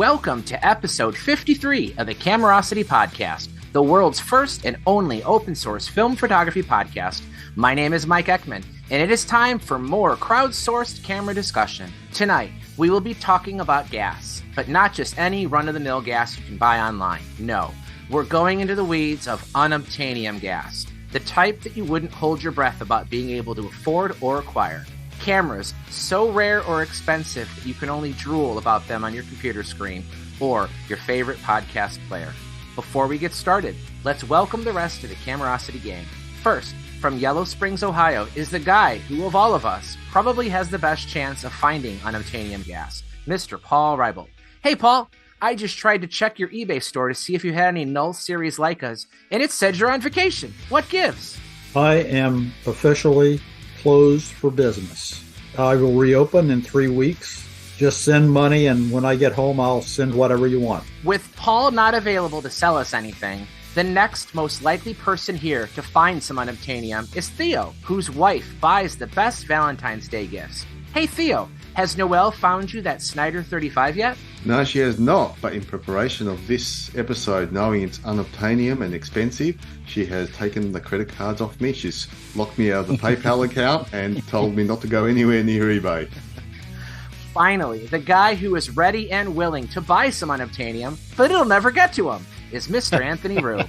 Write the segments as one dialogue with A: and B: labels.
A: Welcome to episode 53 of the Camerosity Podcast, the world's first and only open source film photography podcast. My name is Mike Ekman, and it is time for more crowdsourced camera discussion. Tonight, we will be talking about gas, but not just any run-of-the-mill gas you can buy online. No, we're going into the weeds of Unobtanium gas, the type that you wouldn't hold your breath about being able to afford or acquire. Cameras so rare or expensive that you can only drool about them on your computer screen or your favorite podcast player. Before we get started, let's welcome the rest of the Camerosity gang. First, from Yellow Springs, Ohio, is the guy who, of all of us, probably has the best chance of finding unobtainium gas, Mr. Paul Reibel. Hey, Paul, I just tried to check your eBay store to see if you had any null series Leicas, and it said you're on vacation. What gives?
B: I am officially closed for business. I will reopen in 3 weeks. Just send money, and when I get home, I'll send whatever you want.
A: With Paul not available to sell us anything, the next most likely person here to find some unobtainium is Theo, whose wife buys the best Valentine's Day gifts. Hey Theo, has Noelle found you that Snyder 35 yet?
C: No, she has not, but in preparation of this episode, knowing it's unobtainium and expensive, she has taken the credit cards off me. She's locked me out of the PayPal account and told me not to go anywhere near eBay.
A: Finally, the guy who is ready and willing to buy some unobtainium, but it'll never get to him, is Mr. Anthony Rue.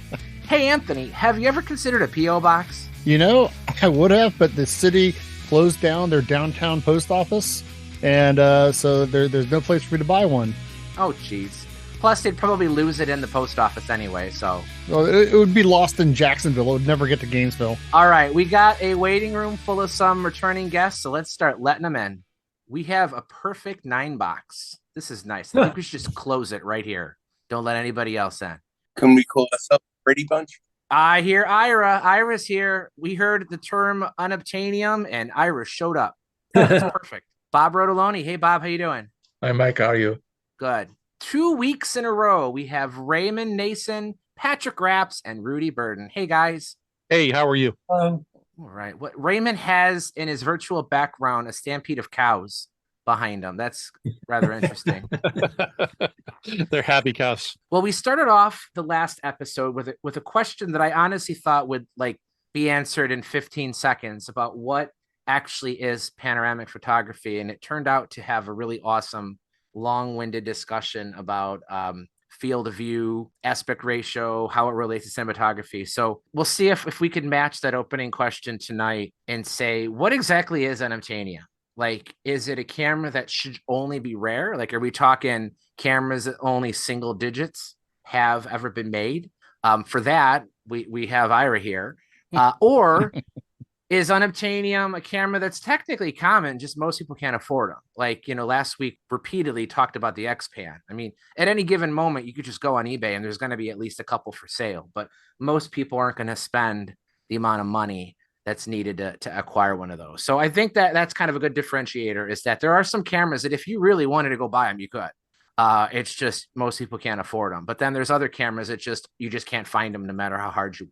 A: Hey Anthony, have you ever considered a P.O. box?
D: You know, I would have, but the city closed down their downtown post office, and so there's no place for me to buy one.
A: Oh, jeez. Plus, they'd probably lose it in the post office anyway, so...
D: Well, it would be lost in Jacksonville. It would never get to Gainesville.
A: All right, we got a waiting room full of some returning guests, so let's start letting them in. We have a perfect 9-box. This is nice. I think we should just close it right here. Don't let anybody else in.
E: Can we call us up Brady Bunch?
A: I hear Ira. Ira's here. We heard the term unobtainium, and Ira showed up. That's perfect. Bob Rotoloni. Hey, Bob. How you doing?
F: Hi, Mike. How are you?
A: Good. 2 weeks in a row, we have Raymond Nason, Patrick Rapps, and Rudi Berden. Hey, guys.
F: Hey, how are you?
A: All right. What Raymond has in his virtual background, a stampede of cows behind him. That's rather interesting.
F: They're happy cows.
A: Well, we started off the last episode with a question that I honestly thought would be answered in 15 seconds about what actually is panoramic photography. And it turned out to have a really awesome, long-winded discussion about field of view, aspect ratio, how it relates to cinematography. So we'll see if we can match that opening question tonight and say, what exactly is unobtainium? Is it a camera that should only be rare? Are we talking cameras that only single digits have ever been made? For that, we have Ira here. Or is unobtainium a camera that's technically common, just most people can't afford them? Last week repeatedly talked about the X-Pan. I mean, at any given moment, you could just go on eBay and there's going to be at least a couple for sale, but most people aren't going to spend the amount of money that's needed to acquire one of those. So I think that's kind of a good differentiator, is that there are some cameras that if you really wanted to go buy them, you could. It's just most people can't afford them. But then there's other cameras that you just can't find them no matter how hard you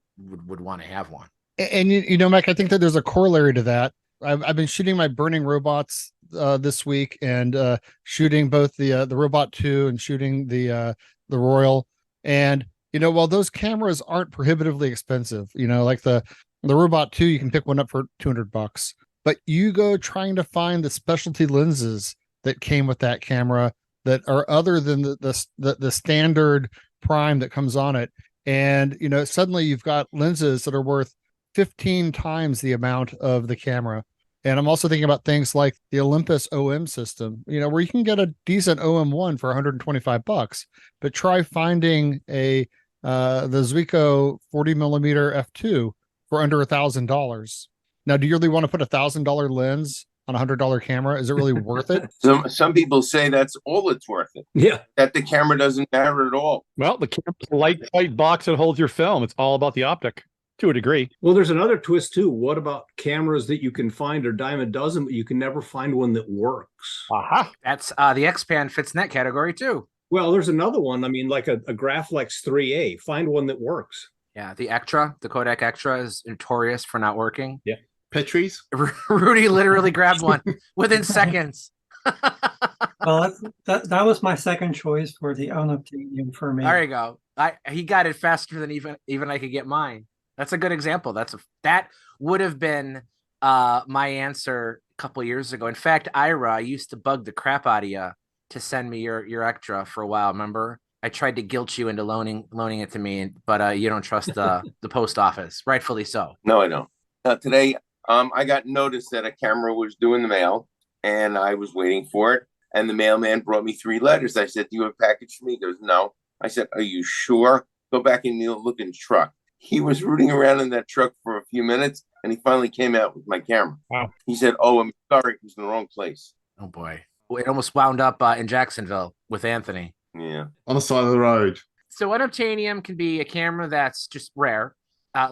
A: would want to have one.
D: And you know, Mike, I think that there's a corollary to that. I've been shooting my burning robots this week, and shooting both the Robot 2 and shooting the Royal. And while those cameras aren't prohibitively expensive, like the Robot 2, you can pick one up for $200, but you go trying to find the specialty lenses that came with that camera that are other than the standard prime that comes on it, and suddenly you've got lenses that are worth 15 times the amount of the camera. And I'm also thinking about things like the Olympus OM system, where you can get a decent OM1 for $125, but try finding the Zuiko 40 millimeter f2 for under $1,000. Now, do you really want to put $1,000 lens on a $100 camera? Is it really worth it?
E: Some people say that's all it's worth it.
F: Yeah.
E: That the camera doesn't matter at all.
F: Well, the camera's a light box that holds your film. It's all about the optic to a degree.
G: Well, there's another twist too. What about cameras that you can find a dime a dozen, but you can never find one that works?
F: Aha.
A: That's the X-Pan fits in that category too.
G: Well, there's another one. I mean, like a Graflex 3A. Find one that works.
A: Yeah, the Ektra, the Kodak Ektra is notorious for not working.
G: Yeah.
C: Petrie's?
A: Rudi literally grabbed one within seconds.
H: Well, that was my second choice for the Unobtanium for me.
A: There you go. He got it faster than even I could get mine. That's a good example. That would have been my answer a couple years ago. In fact, Ira, I used to bug the crap out of you to send me your extra for a while. Remember? I tried to guilt you into loaning it to me, but you don't trust the post office, rightfully so.
E: No, I don't. Today, I got notice that a camera was doing the mail, and I was waiting for it. And the mailman brought me 3 letters. I said, "Do you have a package for me?" He goes, "No." I said, "Are you sure? Go back and look in the truck." He was rooting around in that truck for a few minutes, and he finally came out with my camera.
F: Wow.
E: He said, "Oh, I'm sorry, it was in the wrong place."
A: Oh boy, it almost wound up in Jacksonville with Anthony.
E: Yeah.
C: On the side of the road.
A: So Unobtanium can be a camera that's just rare,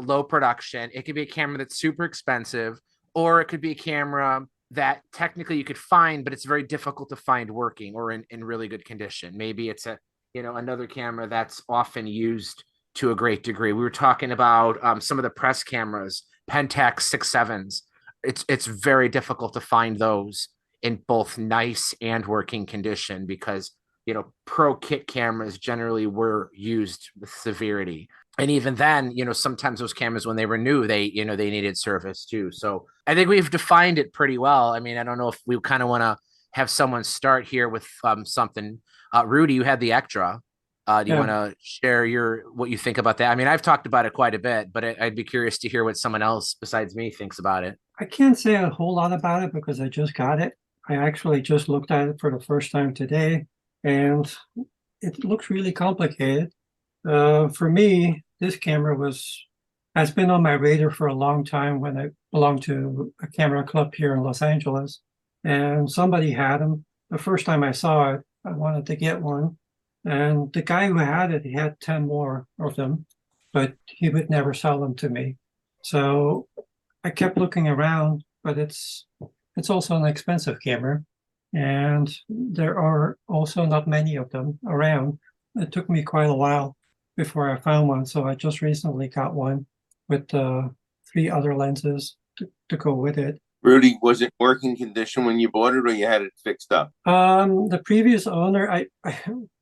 A: low production. It could be a camera that's super expensive, or it could be a camera that technically you could find, but it's very difficult to find working or in really good condition. Maybe it's another camera that's often used to a great degree. We were talking about some of the press cameras, Pentax 6.7s. It's very difficult to find those in both nice and working condition because pro kit cameras generally were used with severity. And even then, sometimes those cameras, when they were new, they needed service too. So I think we've defined it pretty well. I mean, I don't know if we kind of want to have someone start here with something. Rudi, you had the extra. Do you want to share what you think about that? I mean, I've talked about it quite a bit, but I'd be curious to hear what someone else besides me thinks about it.
H: I can't say a whole lot about it because I just got it. I actually just looked at it for the first time today, and it looks really complicated. For me, this camera has been on my radar for a long time when I belonged to a camera club here in Los Angeles, and somebody had them. The first time I saw it, I wanted to get one, and the guy who had it, he had 10 more of them, but he would never sell them to me. So I kept looking around, but it's also an expensive camera, and there are also not many of them around. It took me quite a while before I found one, so I just recently got one with 3 other lenses to go with it.
E: Rudi, was it working condition when you bought it, or you had it fixed up?
H: The previous owner,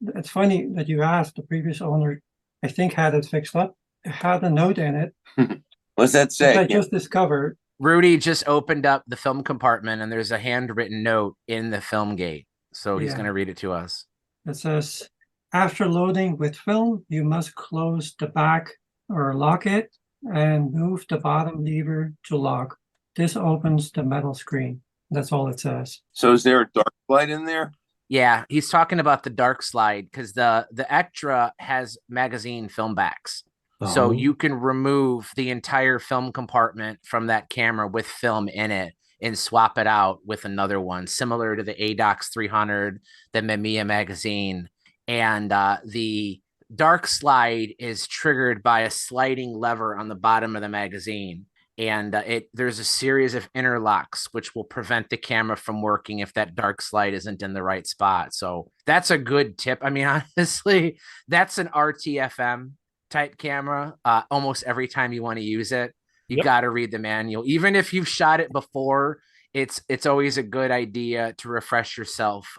H: it's funny that you asked. The previous owner, I think, had it fixed up. It had a note in it.
E: What's that say?
H: I just discovered.
A: Rudi just opened up the film compartment, and there's a handwritten note in the film gate. So he's going to read it to us.
H: It says, "After loading with film, you must close the back or lock it and move the bottom lever to lock. This opens the metal screen." That's all it says.
E: So is there a dark light in there?
A: Yeah, he's talking about the dark slide because the extra has magazine film backs. So you can remove the entire film compartment from that camera with film in it and swap it out with another one, similar to the ADOX 300, the Mamiya magazine. And the dark slide is triggered by a sliding lever on the bottom of the magazine. And there's a series of interlocks which will prevent the camera from working if that dark slide isn't in the right spot. So that's a good tip. I mean, honestly, that's an RTFM type camera. Almost every time you want to use it, you got to read the manual. Even if you've shot it before, it's always a good idea to refresh yourself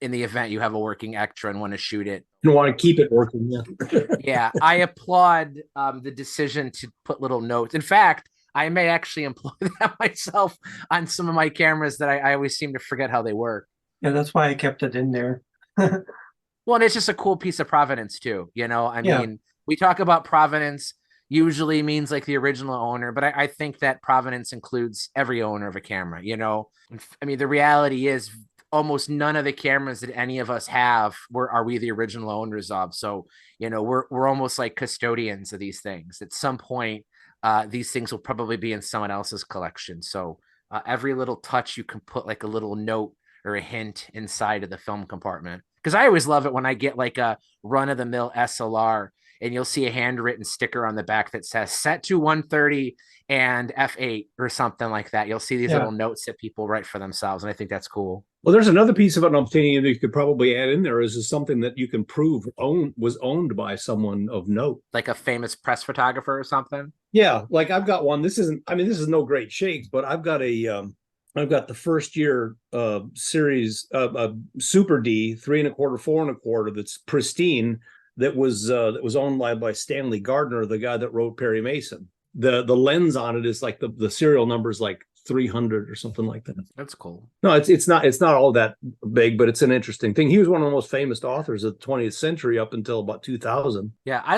A: in the event you have a working extra and want to shoot it.
G: You want to keep it working.
A: Yeah, I applaud the decision to put little notes. In fact, I may actually employ that myself on some of my cameras that I always seem to forget how they work.
H: Yeah, that's why I kept it in there.
A: Well, and it's just a cool piece of provenance too. I mean, we talk about provenance usually means like the original owner, but I think that provenance includes every owner of a camera. I mean, the reality is almost none of the cameras that any of us have are we the original owners of. So, we're almost like custodians of these things. At some point, these things will probably be in someone else's collection. So every little touch you can put like a little note or a hint inside of the film compartment. Because I always love it when I get like a run-of-the-mill SLR and you'll see a handwritten sticker on the back that says set to 130 and F8 or something like that. You'll see these little notes that people write for themselves, and I think that's cool.
G: Well, there's another piece of Unobtanium that you could probably add in there is something that you can prove was owned by someone of note.
A: Like a famous press photographer or something?
G: Yeah, like I've got one. This is no great shakes, but I've got I've got the first year series Super D 3.25, 4.25 that's pristine, that was owned by Stanley Gardner, the guy that wrote Perry Mason. The lens on it is like the serial number is like 300 or something like that.
A: That's cool.
G: No, it's not all that big, but it's an interesting thing. He was one of the most famous authors of the 20th century up until about 2000.
A: Yeah, I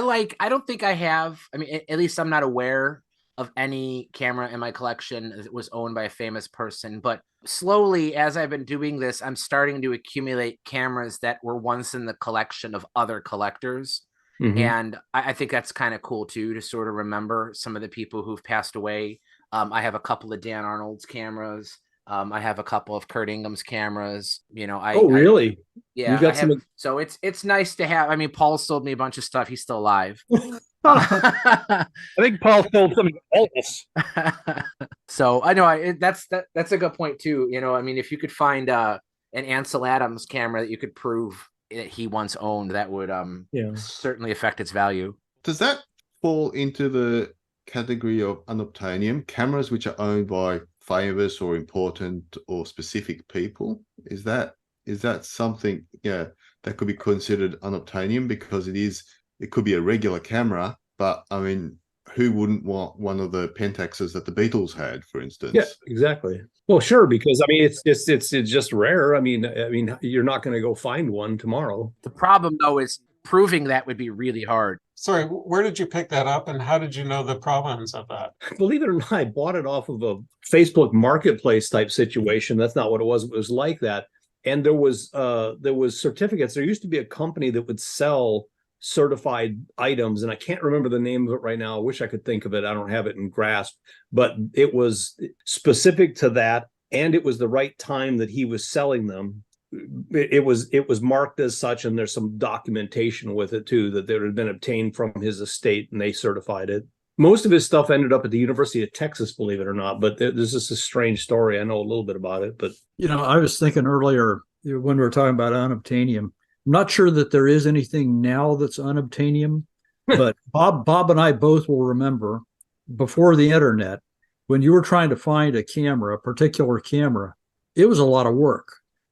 A: don't think I have. I mean, at least I'm not aware of any camera in my collection that was owned by a famous person. But slowly, as I've been doing this, I'm starting to accumulate cameras that were once in the collection of other collectors.
G: Mhm.
A: And I think that's kind of cool too, to sort of remember some of the people who've passed away. I have a couple of Dan Arnold's cameras. I have a couple of Kurt Ingham's cameras.
G: Oh, really?
A: Yeah,
G: You got
A: I have,
G: some.
A: so it's nice to have. I mean, Paul sold me a bunch of stuff. He's still alive.
F: I think Paul sold something to Elvis.
A: So I know that's a good point too. I mean, if you could find an Ansel Adams camera that you could prove that he once owned, that would certainly affect its value.
C: Does that fall into the category of unobtainium cameras, which are owned by famous or important or specific people? Is that something that could be considered unobtainium, because it could be a regular camera, but I mean, who wouldn't want one of the Pentaxes that the Beatles had, for instance?
G: Yeah, exactly. Well, sure, because I mean, it's just rare. I mean, you're not going to go find one tomorrow.
A: The problem, though, is proving that would be really hard.
I: Sorry, where did you pick that up, and how did you know the problems of that?
G: Believe it or not, I bought it off of a Facebook Marketplace type situation. That's not what it was. It was like that, and there was certificates. There used to be a company that would sell certified items, and I can't remember the name of it right now. I wish I could think of it. I don't have it in grasp, but it was specific to that, and it was the right time that he was selling them. It was marked as such, and there's some documentation with it too, that there had been obtained from his estate, and they certified it. Most of his stuff ended up at the University of Texas, believe it or not, but there's just a strange story. I know a little bit about it, but
B: I was thinking earlier when we were talking about unobtainium, I'm not sure that there is anything now that's unobtainium, but Bob and I both will remember before the internet, when you were trying to find a particular camera, it was a lot of work.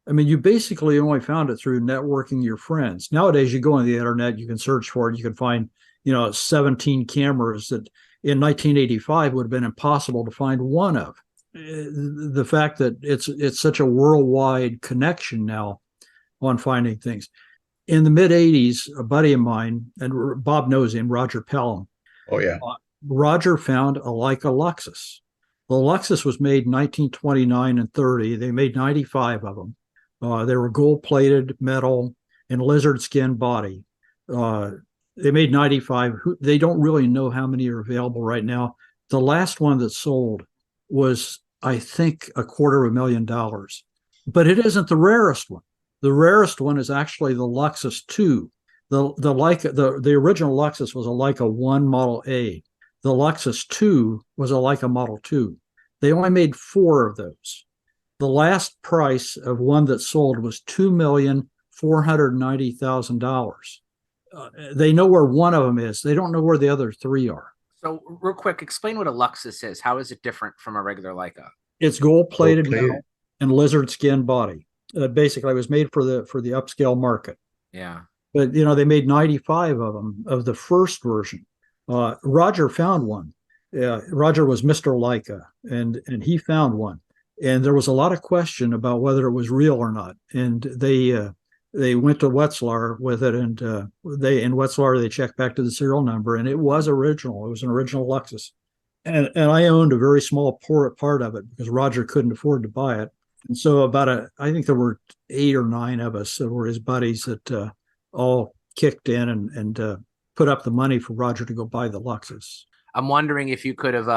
B: I mean, you basically only found it through networking your friends. Nowadays, you go on the internet, you can search for it, you can find, 17 cameras that in 1985 would have been impossible to find one of. The fact that it's such a worldwide connection now on finding things. In the mid 80s, a buddy of mine, and Bob knows him, Roger Pelham.
G: oh yeah,
B: Roger found a Leica Luxus. The Luxus was made in 1929 and 30. They made 95 of them. They were gold-plated, metal, and lizard skin body. They made 95. They don't really know how many are available right now. The last one that sold was, I think, $250,000. But it isn't the rarest one. The rarest one is actually the Luxus 2. The Leica, the original Luxus was a Leica 1 Model A. The Luxus 2 was a Leica Model 2. They only made 4 of those. The last price of one that sold was $2,490,000. They know where one of them is. They don't know where the other 3 are.
A: So real quick, explain what a Luxus is. How is it different from a regular Leica?
B: It's gold-plated metal and lizard skin body. Basically, it was made for the upscale market.
A: Yeah.
B: But, they made 95 of them, of the first version. Roger found one. Roger was Mr. Leica, and he found one. And there was a lot of question about whether it was real or not. And they went to Wetzlar with it, and in Wetzlar, they checked back to the serial number, and it was original. It was an original Luxus. And I owned a very small part of it because Roger couldn't afford to buy it. And so I think there were 8 or 9 of us that were his buddies that all kicked in and put up the money for Roger to go buy the Luxus.
A: I'm wondering if you could have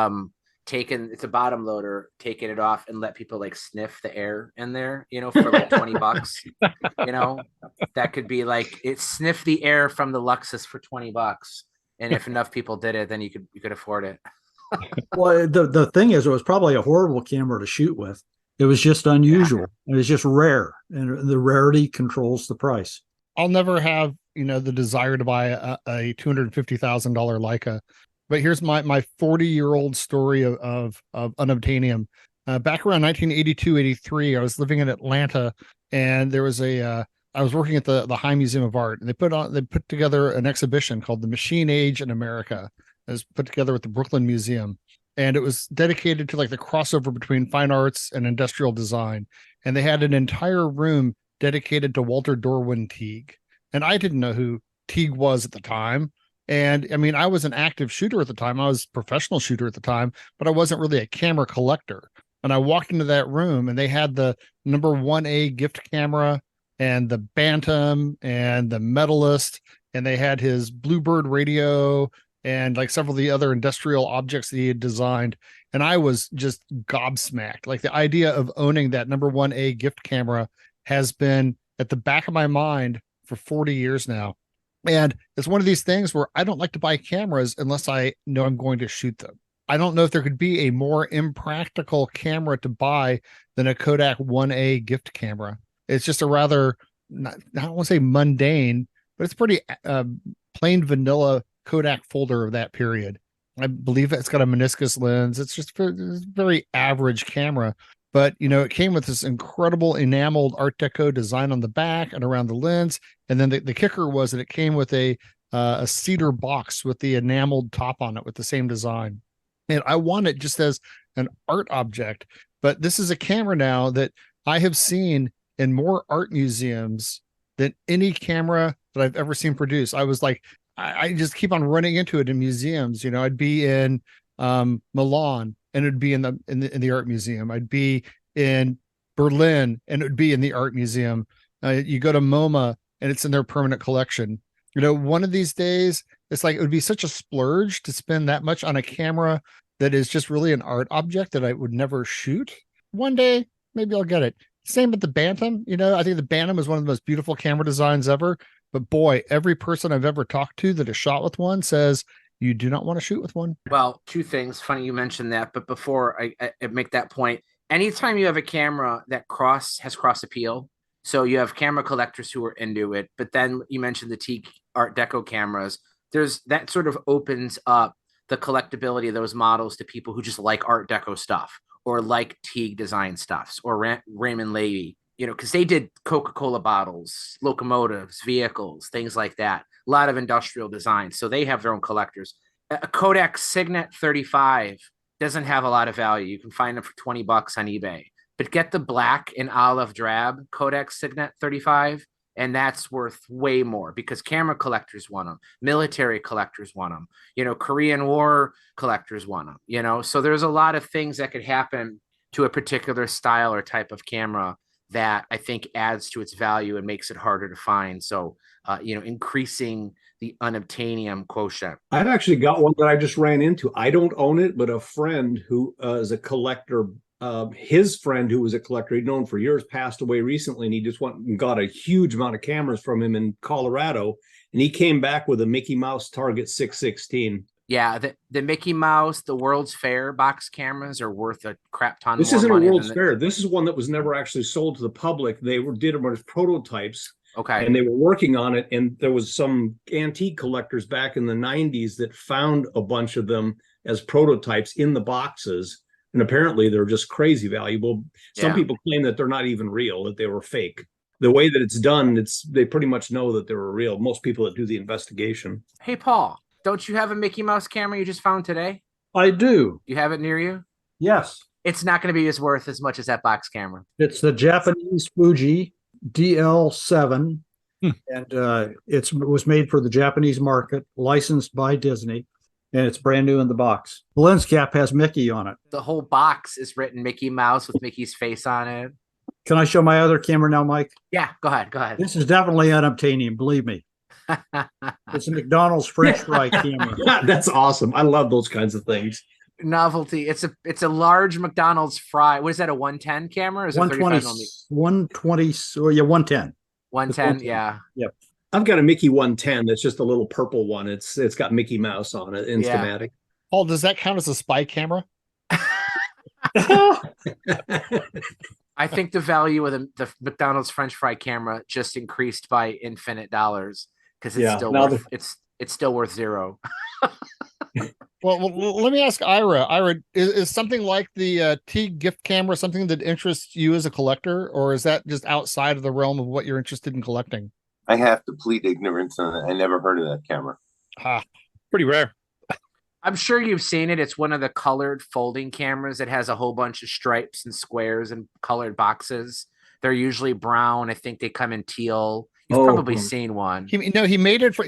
A: it's a bottom loader, taken it off and let people like sniff the air in there, for like $20. That could be like it sniff the air from the Luxus for $20. And if enough people did it, then you could afford it.
B: Well, the thing is, it was probably a horrible camera to shoot with. It was just unusual. It was just rare, and the rarity controls the price.
D: I'll never have, the desire to buy a $250,000 Leica. But here's my 40-year-old story of unobtainium. Back around 1982, 83, I was living in Atlanta, and there was I was working at the High Museum of Art, and they put together an exhibition called The Machine Age in America. It was put together with the Brooklyn Museum, and it was dedicated to like the crossover between fine arts and industrial design. And they had an entire room dedicated to Walter Dorwin Teague. And I didn't know who Teague was at the time. And I mean, I was an active shooter at the time. I was a professional shooter at the time, but I wasn't really a camera collector. And I walked into that room and they had the number 1A gift camera and the Bantam and the Medalist, and they had his Bluebird radio and like several of the other industrial objects that he had designed. And I was just gobsmacked. Like the idea of owning that number 1A gift camera has been at the back of my mind for 40 years now. And it's one of these things where I don't like to buy cameras unless I know I'm going to shoot them. I don't know if there could be a more impractical camera to buy than a Kodak 1A gift camera. It's just a rather, I don't want to say mundane, but it's pretty plain vanilla Kodak folder of that period. I believe it's got a meniscus lens. It's just a very average camera. But, you know, it came with this incredible enameled Art Deco design on the back and around the lens. And then the kicker was that it came with a cedar box with the enameled top on it with the same design. And I want it just as an art object. But this is a camera now that I have seen in more art museums than any camera that I've ever seen produced. I was like, I just keep on running into it in museums. You know, I'd be in Milan and it'd be in the art museum. I'd be in Berlin and it would be in the art museum. You go to MoMA and it's in their permanent collection. You know, one of these days, it's like it would be such a splurge to spend that much on a camera that is just really an art object that I would never shoot. One day, maybe I'll get it. Same with the Bantam. You know, I think the Bantam is one of the most beautiful camera designs ever. But boy, every person I've ever talked to that has shot with one says you do not want to shoot with one.
A: Well, two things. Funny you mentioned that, but before I make that point, anytime you have a camera that has cross appeal, so you have camera collectors who are into it, but then you mentioned the Teague Art Deco cameras. There's that sort of opens up the collectability of those models to people who just like Art Deco stuff or like Teague design stuffs or Raymond Levy, you know, because they did Coca-Cola bottles, locomotives, vehicles, things like that. A lot of industrial design. So they have their own collectors. A Kodak Signet 35 doesn't have a lot of value. You can find them for $20 on eBay. But get the black and olive drab Kodak Signet 35, and that's worth way more because camera collectors want them, military collectors want them, you know, Korean War collectors want them, you know. So there's a lot of things that could happen to a particular style or type of camera that I think adds to its value and makes it harder to find. So, you know, increasing the unobtanium quotient.
G: I've actually got one that I just ran into. I don't own it, but a friend who is a collector, his friend who was a collector he'd known for years passed away recently, and he just went and got a huge amount of cameras from him in Colorado, and he came back with a Mickey Mouse Target 616.
A: Yeah, the Mickey Mouse, the World's Fair box cameras are worth a crap ton.
G: This isn't a World's Fair. This is one that was never actually sold to the public. They did them as prototypes.
A: Okay.
G: And they were working on it. And there was some antique collectors back in the 90s that found a bunch of them as prototypes in the boxes. And apparently they're just crazy valuable. Some people claim that they're not even real, that they were fake. The way that it's done, they pretty much know that they were real. Most people that do the investigation.
A: Hey, Paul, don't you have a Mickey Mouse camera you just found today?
B: I do.
A: You have it near you?
B: Yes.
A: It's not going to be worth as much as that box camera.
B: It's the Japanese Fuji DL7, and it was made for the Japanese market, licensed by Disney, and it's brand new in the box. The lens cap has Mickey on it.
A: The whole box is written Mickey Mouse with Mickey's face on it.
B: Can I show my other camera now, Mike?
A: Yeah, go ahead.
B: This is definitely unobtanium, believe me. It's a McDonald's French fry camera.
G: That's awesome. I love those kinds of things.
A: Novelty. It's a large McDonald's fry. What is that, a 110 camera? Or is
B: 120, 120, oh yeah, 110.
A: 110, yeah.
B: Yep.
G: I've got a Mickey 110 that's just a little purple one. It's got Mickey Mouse on it, Instamatic.
D: Paul, does that count as a spy camera?
A: I think the value of the McDonald's French fry camera just increased by infinite dollars because it's still worth zero.
D: Let me ask Ira. Ira, is something like the T gift camera something that interests you as a collector, or is that just outside of the realm of what you're interested in collecting?
E: I have to plead ignorance on it. I never heard of that camera.
F: Pretty rare.
A: I'm sure you've seen it. It's one of the colored folding cameras. It has a whole bunch of stripes and squares and colored boxes. They're usually brown. I think they come in teal. You've probably seen one.
D: He made it for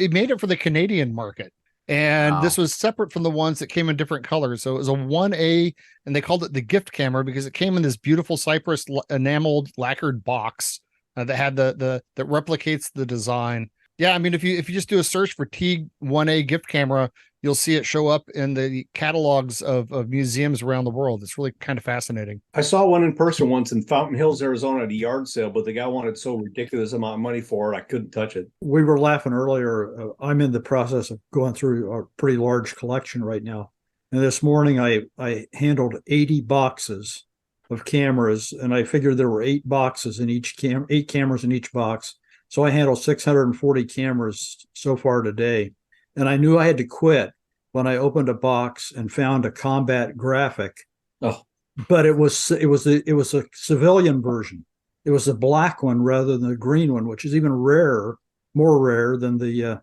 D: the Canadian market. And this was separate from the ones that came in different colors. So it was a 1A, and they called it the gift camera because it came in this beautiful cypress enameled lacquered box that had that replicates the design. Yeah, I mean, if you just do a search for T1A gift camera, you'll see it show up in the catalogs of museums around the world. It's really kind of fascinating.
G: I saw one in person once in Fountain Hills, Arizona at a yard sale, but the guy wanted so ridiculous amount of money for it, I couldn't touch it.
B: We were laughing earlier. I'm in the process of going through a pretty large collection right now. And this morning I handled 80 boxes of cameras, and I figured there were 8 cameras in each box. So I handled 640 cameras so far today. And I knew I had to quit when I opened a box and found a combat graphic.
G: Oh,
B: but it was a civilian version. It was a black one rather than the green one, which is even rarer, more rare than the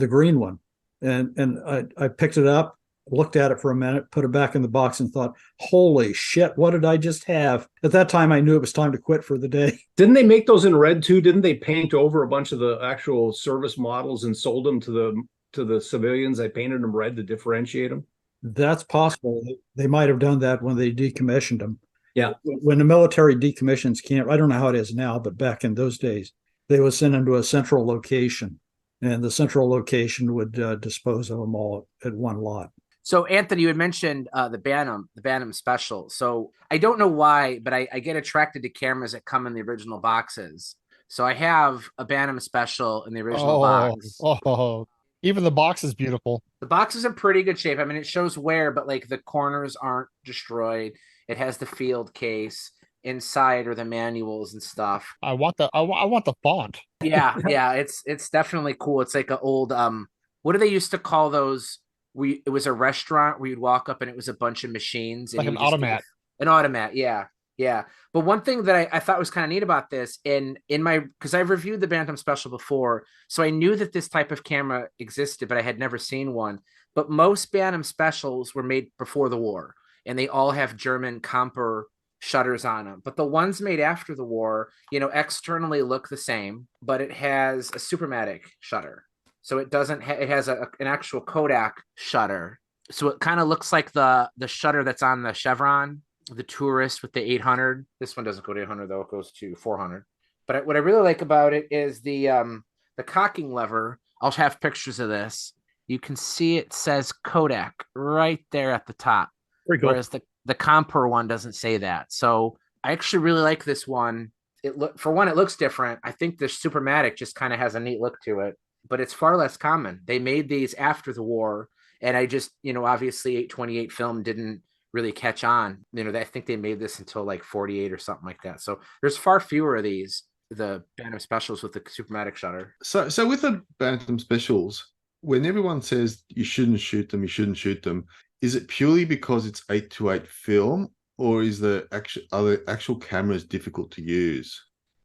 B: green one. And I picked it up, looked at it for a minute, put it back in the box, and thought, "Holy shit! What did I just have?" At that time, I knew it was time to quit for the day.
G: Didn't they make those in red too? Didn't they paint over a bunch of the actual service models and sold them to the civilians? They painted them red to differentiate them.
B: That's possible. They might have done that when they decommissioned them.
G: Yeah.
B: When the military decommissions camp, I don't know how it is now, but back in those days, they would send them to a central location, and the central location would dispose of them all at one lot.
A: So, Anthony, you had mentioned the Bantam special. So I don't know why, but I get attracted to cameras that come in the original boxes. So I have a Bantam special in the original box.
D: Even the box is beautiful.
A: The box is in pretty good shape. I mean, it shows wear, but like the corners aren't destroyed. It has the field case. Inside are the manuals and stuff.
D: I want the font.
A: Yeah, it's definitely cool. It's like an old what do they used to call those? It was a restaurant where you'd walk up and it was a bunch of machines.
D: Like an automat.
A: An automat, yeah. But one thing that I thought was kind of neat about this because I've reviewed the Bantam special before, so I knew that this type of camera existed, but I had never seen one. But most Bantam specials were made before the war, and they all have German Comper shutters on them. But the ones made after the war, externally look the same, but it has a Supermatic shutter. So it doesn't. It has an actual Kodak shutter. So it kind of looks like the shutter that's on the Chevron, the Tourist with the 800. This one doesn't go to 800 though; it goes to 400. But what I really like about it is the cocking lever. I'll have pictures of this. You can see it says Kodak right there at the top.
F: Pretty cool.
A: Whereas the Comper one doesn't say that. So I actually really like this one. It looks different. I think the Supermatic just kind of has a neat look to it. But it's far less common. They made these after the war, and I just, obviously 828 film didn't really catch on. I think they made this until like 48 or something like that. So there's far fewer of these, the Bantam specials with the Supermatic shutter.
C: So with the Bantam specials, when everyone says you shouldn't shoot them, is it purely because it's 828 film, or is are the actual cameras difficult to use?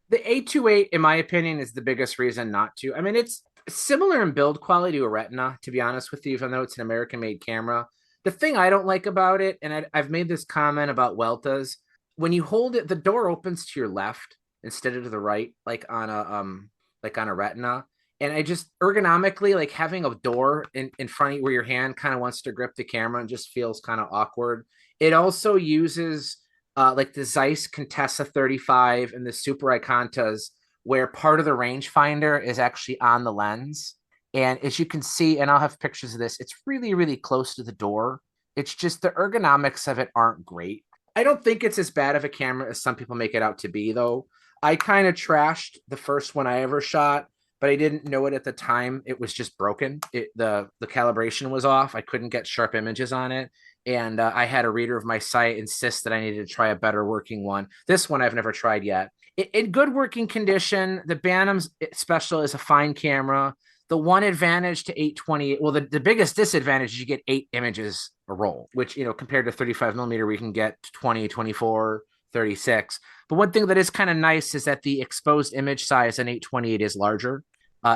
A: The 828, in my opinion, is the biggest reason not to. I mean, it's similar in build quality to a Retina, to be honest with you, even though it's an American-made camera. The thing I don't like about it, and I've made this comment about Weltas, when you hold it, the door opens to your left instead of to the right, like on a Retina. And I just ergonomically, like having a door in front of you where your hand kind of wants to grip the camera and just feels kind of awkward. It also uses like the Zeiss Contessa 35 and the Super Icontas, where part of the rangefinder is actually on the lens. And as you can see, and I'll have pictures of this, it's really, really close to the door. It's just the ergonomics of it aren't great. I don't think it's as bad of a camera as some people make it out to be, though. I kind of trashed the first one I ever shot, but I didn't know it at the time. It was just broken. The calibration was off. I couldn't get sharp images on it. And I had a reader of my site insist that I needed to try a better working one. This one I've never tried yet. In good working condition, the Bantam special is a fine camera. The one advantage to 828, well, the biggest disadvantage is you get 8 images a roll, which, compared to 35 millimeter, we can get 20, 24, 36. But one thing that is kind of nice is that the exposed image size in 828 is larger.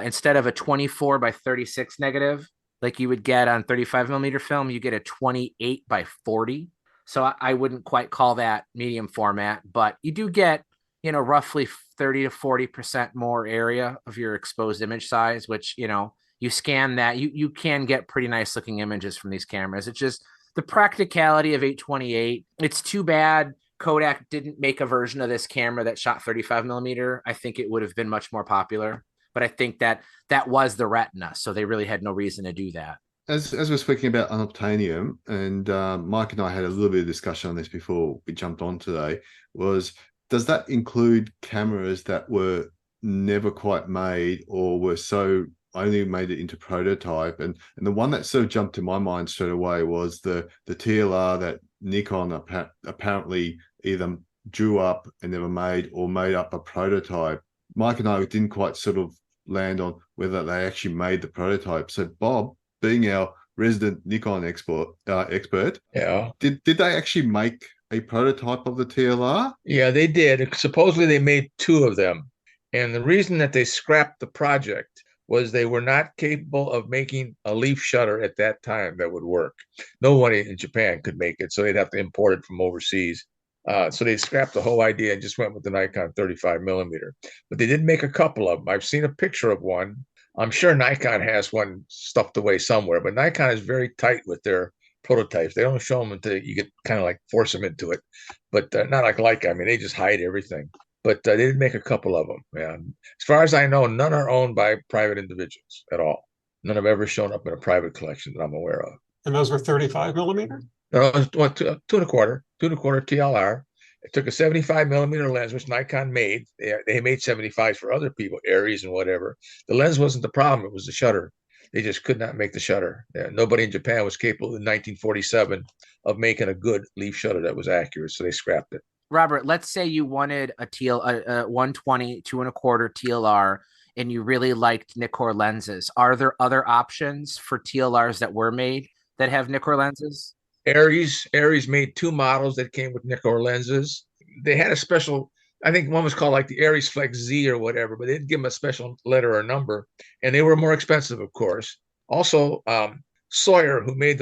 A: Instead of a 24 by 36 negative, like you would get on 35 millimeter film, you get a 28 by 40. So I wouldn't quite call that medium format, but you do get, roughly 30 to 40% more area of your exposed image size, which, you scan that, you can get pretty nice looking images from these cameras. It's just the practicality of 828. It's too bad Kodak didn't make a version of this camera that shot 35 millimeter. I think it would have been much more popular, but I think that was the retina. So they really had no reason to do that.
C: As we're speaking about unobtanium, and Mike and I had a little bit of discussion on this before we jumped on today, does that include cameras that were never quite made or were so only made it into prototype? And the one that sort of jumped to my mind straight away was the TLR that Nikon apparently either drew up and never made or made up a prototype. Mike and I didn't quite sort of land on whether they actually made the prototype. So Bob, being our resident Nikon expert,
J: Yeah.
C: did they actually make a prototype of the TLR?
J: Yeah, they did. Supposedly they made 2 of them. And the reason that they scrapped the project was they were not capable of making a leaf shutter at that time that would work. No one in Japan could make it, so they'd have to import it from overseas. So they scrapped the whole idea and just went with the Nikon 35 millimeter. But they did make a couple of them. I've seen a picture of one. I'm sure Nikon has one stuffed away somewhere, but Nikon is very tight with their prototypes. They don't show them until you get kind of like force them into it, but not like Leica. I mean, they just hide everything. But they did make a couple of them. Yeah. As far as I know, none are owned by private individuals at all. None have ever shown up in a private collection that I'm aware of.
I: And those were 35 millimeter?
J: No, it was 2.25 TLR. It took a 75 millimeter lens, which Nikon made. They made 75s for other people, Aries and whatever. The lens wasn't the problem. It was the shutter. They just could not make the shutter. Nobody in Japan was capable in 1947 of making a good leaf shutter that was accurate, so they scrapped it.
A: Robert, let's say you wanted a 120 2.25 TLR and you really liked Nikkor lenses. Are there other options for TLRs that were made that have Nikkor lenses?
J: Aries made 2 models that came with Nikkor lenses. They had a special, I think one was called like the Aries Flex Z or whatever, but they didn't give them a special letter or number, and they were more expensive, of course. Also, Sawyer, who made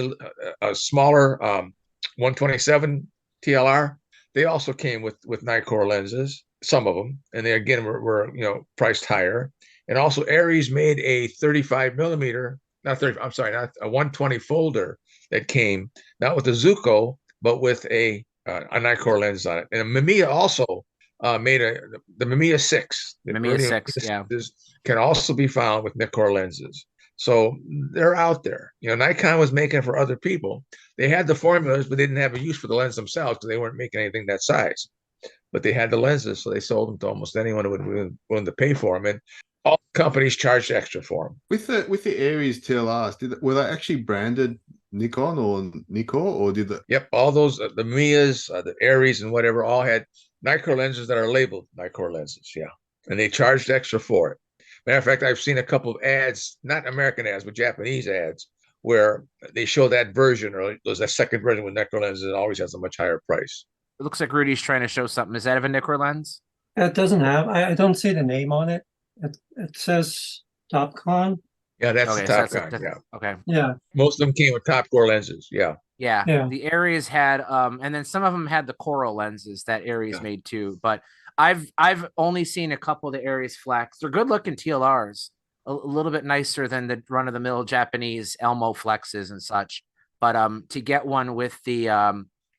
J: a smaller 127 TLR, they also came with Nikkor lenses, some of them, and they again were priced higher. And also Aries made a 35 millimeter, not a 120 folder that came not with a Zuko, but with a Nikkor lens on it. And Mamiya also made the Mamiya 6. The
A: Mamiya 6, yeah.
J: Can also be found with Nikkor lenses. So they're out there. Nikon was making for other people. They had the formulas, but they didn't have a use for the lens themselves because they weren't making anything that size. But they had the lenses, so they sold them to almost anyone who would be willing to pay for them. And all companies charged extra for them.
C: With the Aries TLRs, were they actually branded Nikon or Nikkor, or did they?
J: Yep, all those, the Miyas, the Aries and whatever, all had Nikkor lenses that are labeled Nikkor lenses, yeah. And they charged extra for it. Matter of fact, I've seen a couple of ads, not American ads, but Japanese ads, where they show that version, or there's a second version with Nikkor lenses, and it always has a much higher price.
A: It looks like Rudy's trying to show something. Is that of a Nikkor lens?
H: It doesn't have, I don't see the name on it. It says Topcon.
J: Yeah, that's
A: Okay,
J: the
A: so
J: Topcon, yeah.
A: Okay.
H: Yeah.
J: Most of them came with Topcor lenses, yeah.
A: Yeah. The Aries had, and then some of them had the Coral lenses that Aries made too. But I've only seen a couple of the Aries Flex. They're good looking TLRs, a little bit nicer than the run of the mill Japanese Elmo Flexes and such. But to get one with the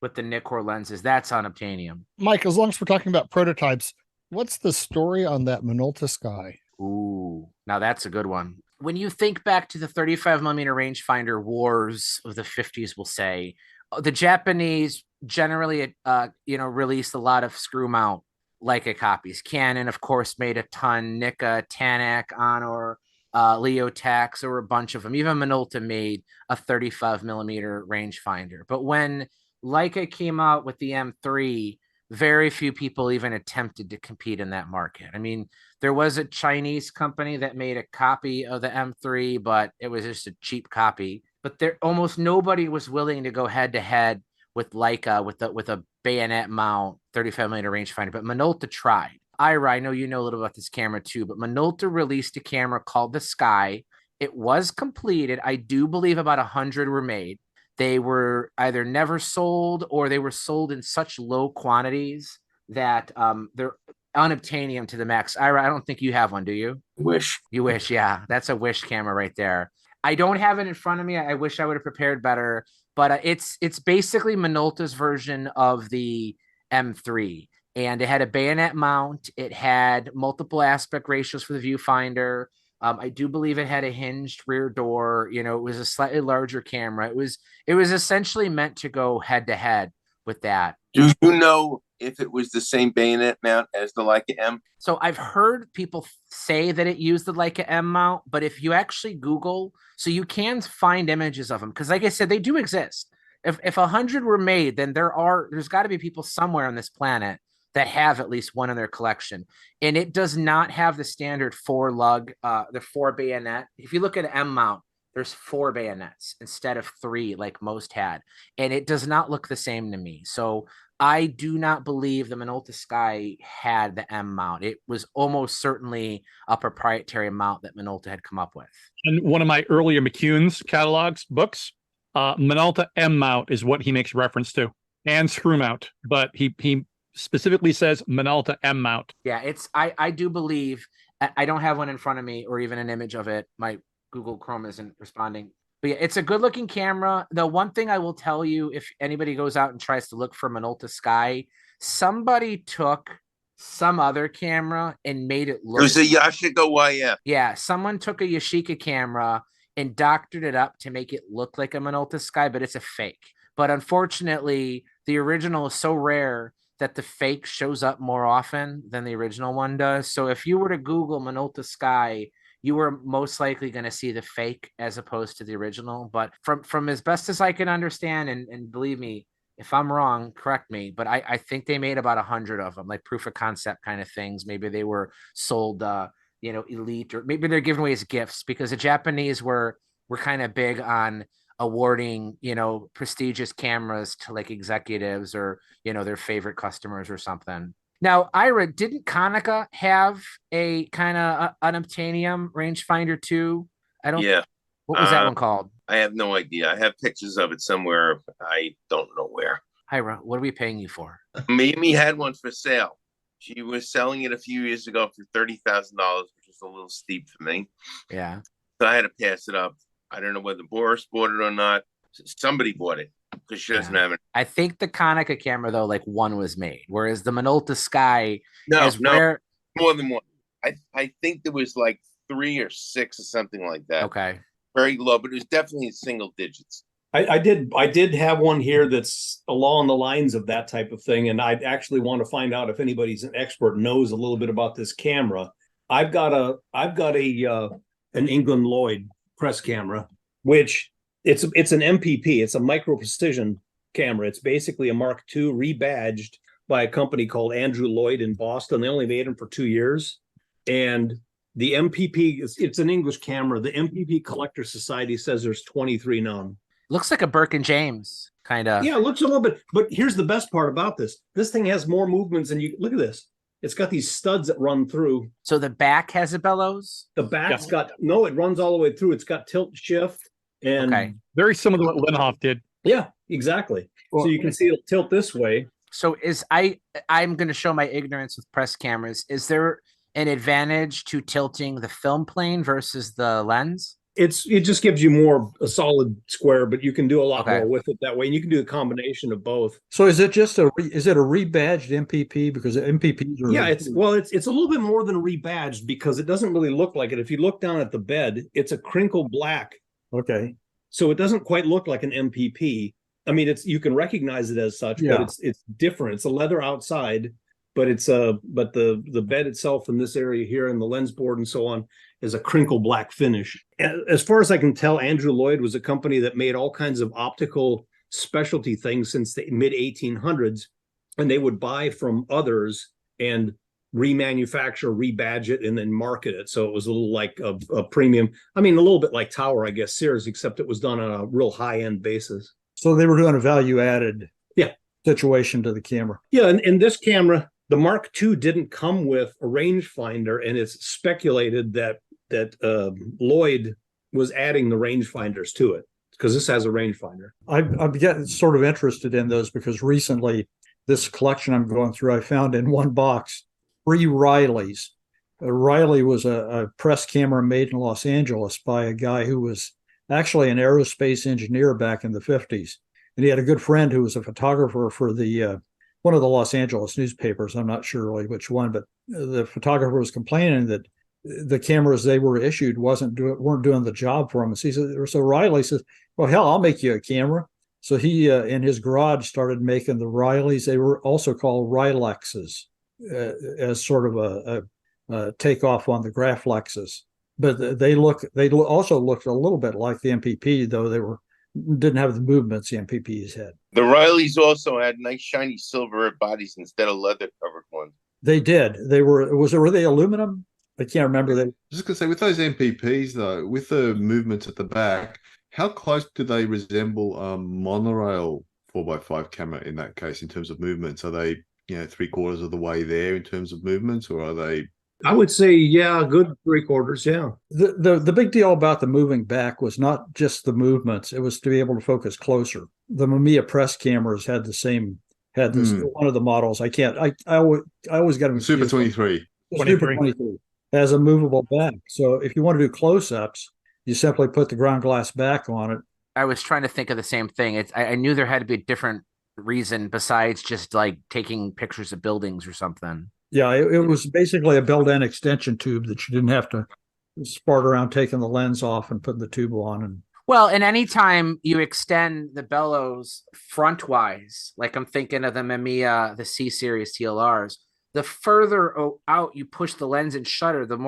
A: Nikkor lenses, that's unobtanium.
D: Mike, as long as we're talking about prototypes, what's the story on that Minolta Sky?
A: Ooh, now that's a good one. When you think back to the 35 millimeter rangefinder wars of the 50s, we'll say, the Japanese generally, released a lot of screw mount Leica copies. Canon, of course, made a ton. Nikon, Tanak, Honor, Leotax, there were a bunch of them. Even Minolta made a 35 millimeter rangefinder. But when Leica came out with the M3, very few people even attempted to compete in that market. I mean, there was a Chinese company that made a copy of the M3, but it was just a cheap copy. But there almost nobody was willing to go head to head with Leica with a bayonet mount 35mm rangefinder. But Minolta tried. Ira, I know you know a little about this camera too, but Minolta released a camera called the Sky. It was completed. I do believe about 100 were made. They were either never sold or they were sold in such low quantities that they're unobtainium to the max. Ira, I don't think you have one, do you?
E: Wish.
A: You wish, yeah. That's a wish camera right there. I don't have it in front of me. I wish I would have prepared better, but it's basically Minolta's version of the M3. And it had a bayonet mount. It had multiple aspect ratios for the viewfinder. I do believe it had a hinged rear door. You know, it was a slightly larger camera. It was essentially meant to go head to head with that.
E: Do you know if it was the same bayonet mount as the Leica M?
A: So I've heard people say that it used the Leica M mount, but if you actually Google, so you can find images of them, because like I said, they do exist. If 100 were made, then there's got to be people somewhere on this planet that have at least one in their collection. And it does not have the standard 4 lug, the 4 bayonet. If you look at an M mount, there's 4 bayonets instead of 3 like most had. And it does not look the same to me. So I do not believe the Minolta Sky had the M mount. It was almost certainly a proprietary mount that Minolta had come up with.
F: And one of my earlier McCune's catalogs books, Minolta M mount is what he makes reference to, and screw mount. But he specifically says Minolta M mount.
A: Yeah, I do believe, I don't have one in front of me or even an image of it. My Google Chrome isn't responding. But yeah, it's a good looking camera. The one thing I will tell you, if anybody goes out and tries to look for Minolta Sky, somebody took some other camera and made it look.
E: It was a Yashica YF.
A: Yeah, someone took a Yashica camera and doctored it up to make it look like a Minolta Sky, but it's a fake. But unfortunately, the original is so rare that the fake shows up more often than the original one does. So if you were to Google Minolta Sky, you were most likely going to see the fake as opposed to the original. But from as best as I can understand, and believe me, if I'm wrong, correct me, but I think they made about 100 of them, like proof of concept kind of things. Maybe they were sold, elite, or maybe they're given away as gifts, because the Japanese were kind of big on awarding, prestigious cameras to like executives or, their favorite customers or something. Now, Ira, didn't Konica have a kind of unobtainium rangefinder too?
E: Yeah.
A: What was that one called?
E: I have no idea. I have pictures of it somewhere. I don't know where.
A: Ira, what are we paying you for?
E: Mimi had one for sale. She was selling it a few years ago for $30,000, which was a little steep for me.
A: Yeah.
E: So I had to pass it up. I don't know whether Boris bought it or not. Somebody bought it because she doesn't have it.
A: I think the Konica camera, though, like one was made, whereas the Minolta Sky
E: rare. More than one. I think there was like 3 or 6 or something like that.
A: Okay.
E: Very low, but it was definitely in single digits.
G: I did have one here that's along the lines of that type of thing, and I actually want to find out if anybody's an expert knows a little bit about this camera. I've got an England Lloyd press camera, which it's an MPP. It's a micro precision camera. It's basically a Mark II rebadged by a company called Andrew Lloyd in Boston. They only made them for 2 years, and the MPP it's an English camera. The MPP Collector Society says there's 23 known.
A: Looks like a Birkin James kind of.
G: Yeah, it looks a little bit. But here's the best part about this. This thing has more movements than you look at this. It's got these studs that run through.
A: So the back has a bellows?
G: The back's got it runs all the way through. It's got tilt shift and
F: very similar to what Linhoff did.
G: Yeah, exactly. Well, so you can see it'll tilt this way.
A: So I'm going to show my ignorance with press cameras. Is there an advantage to tilting the film plane versus the lens?
G: It just gives you a solid square, but you can do a lot more with it that way, and you can do a combination of both.
B: So is it just a rebadged MPP? Because the MPPs are
G: it's a little bit more than a rebadged because it doesn't really look like it. If you look down at the bed, it's a crinkle black.
B: Okay,
G: so it doesn't quite look like an MPP. I mean, you can recognize it as such, but it's different. It's a leather outside, but the bed itself in this area here and the lens board and so on is a crinkle black finish. As far as I can tell, Andrew Lloyd was a company that made all kinds of optical specialty things since the mid 1800s. and they would buy from others and remanufacture, rebadge it, and then market it. So it was a little like a premium. I mean, a little bit like Tower, I guess, Sears, except it was done on a real high-end basis.
B: So they were doing a value-added
G: Yeah.
B: situation to the camera.
G: Yeah, and this camera, the Mark II, didn't come with a rangefinder, and it's speculated that Lloyd was adding the rangefinders to it because this has a rangefinder.
B: I'm getting sort of interested in those because recently, this collection I'm going through, I found in one box 3 Rileys. Riley was a press camera made in Los Angeles by a guy who was actually an aerospace engineer back in the 50s. And he had a good friend who was a photographer for the one of the Los Angeles newspapers. I'm not sure really which one, but the photographer was complaining that the cameras they were issued weren't doing the job for him. So Riley says, well, hell, I'll make you a camera. So he, in his garage, started making the Rileys. They were also called Rilexes, as sort of a takeoff on the Graflexes. But they also looked a little bit like the MPP, though didn't have the movements the MPPs had.
E: The Rileys also had nice shiny silver bodies instead of leather covered ones.
B: They did. Were they aluminum? I can't remember.
C: Just gonna say, with those MPPs though, with the movements at the back, how close do they resemble monorail 4x5 camera in that case in terms of movements? Are they 3/4 of the way there in terms of movements, or are they?
G: I would say, yeah, good 3/4. Yeah.
B: The big deal about the moving back was not just the movements; it was to be able to focus closer. The Mamiya press cameras had this one of the models. I always got them.
C: Super 23.
B: Super 23 has a movable back. So if you want to do close-ups, you simply put the ground glass back on it.
A: I was trying to think of the same thing. I knew there had to be a different reason besides just like taking pictures of buildings or something.
B: Yeah, it was basically a built-in extension tube that you didn't have to spart around taking the lens off and putting the tube on.
A: And anytime you extend the bellows front-wise, like I'm thinking of the Mamiya, the C-Series TLRs, the further out you push the lens and shutter, the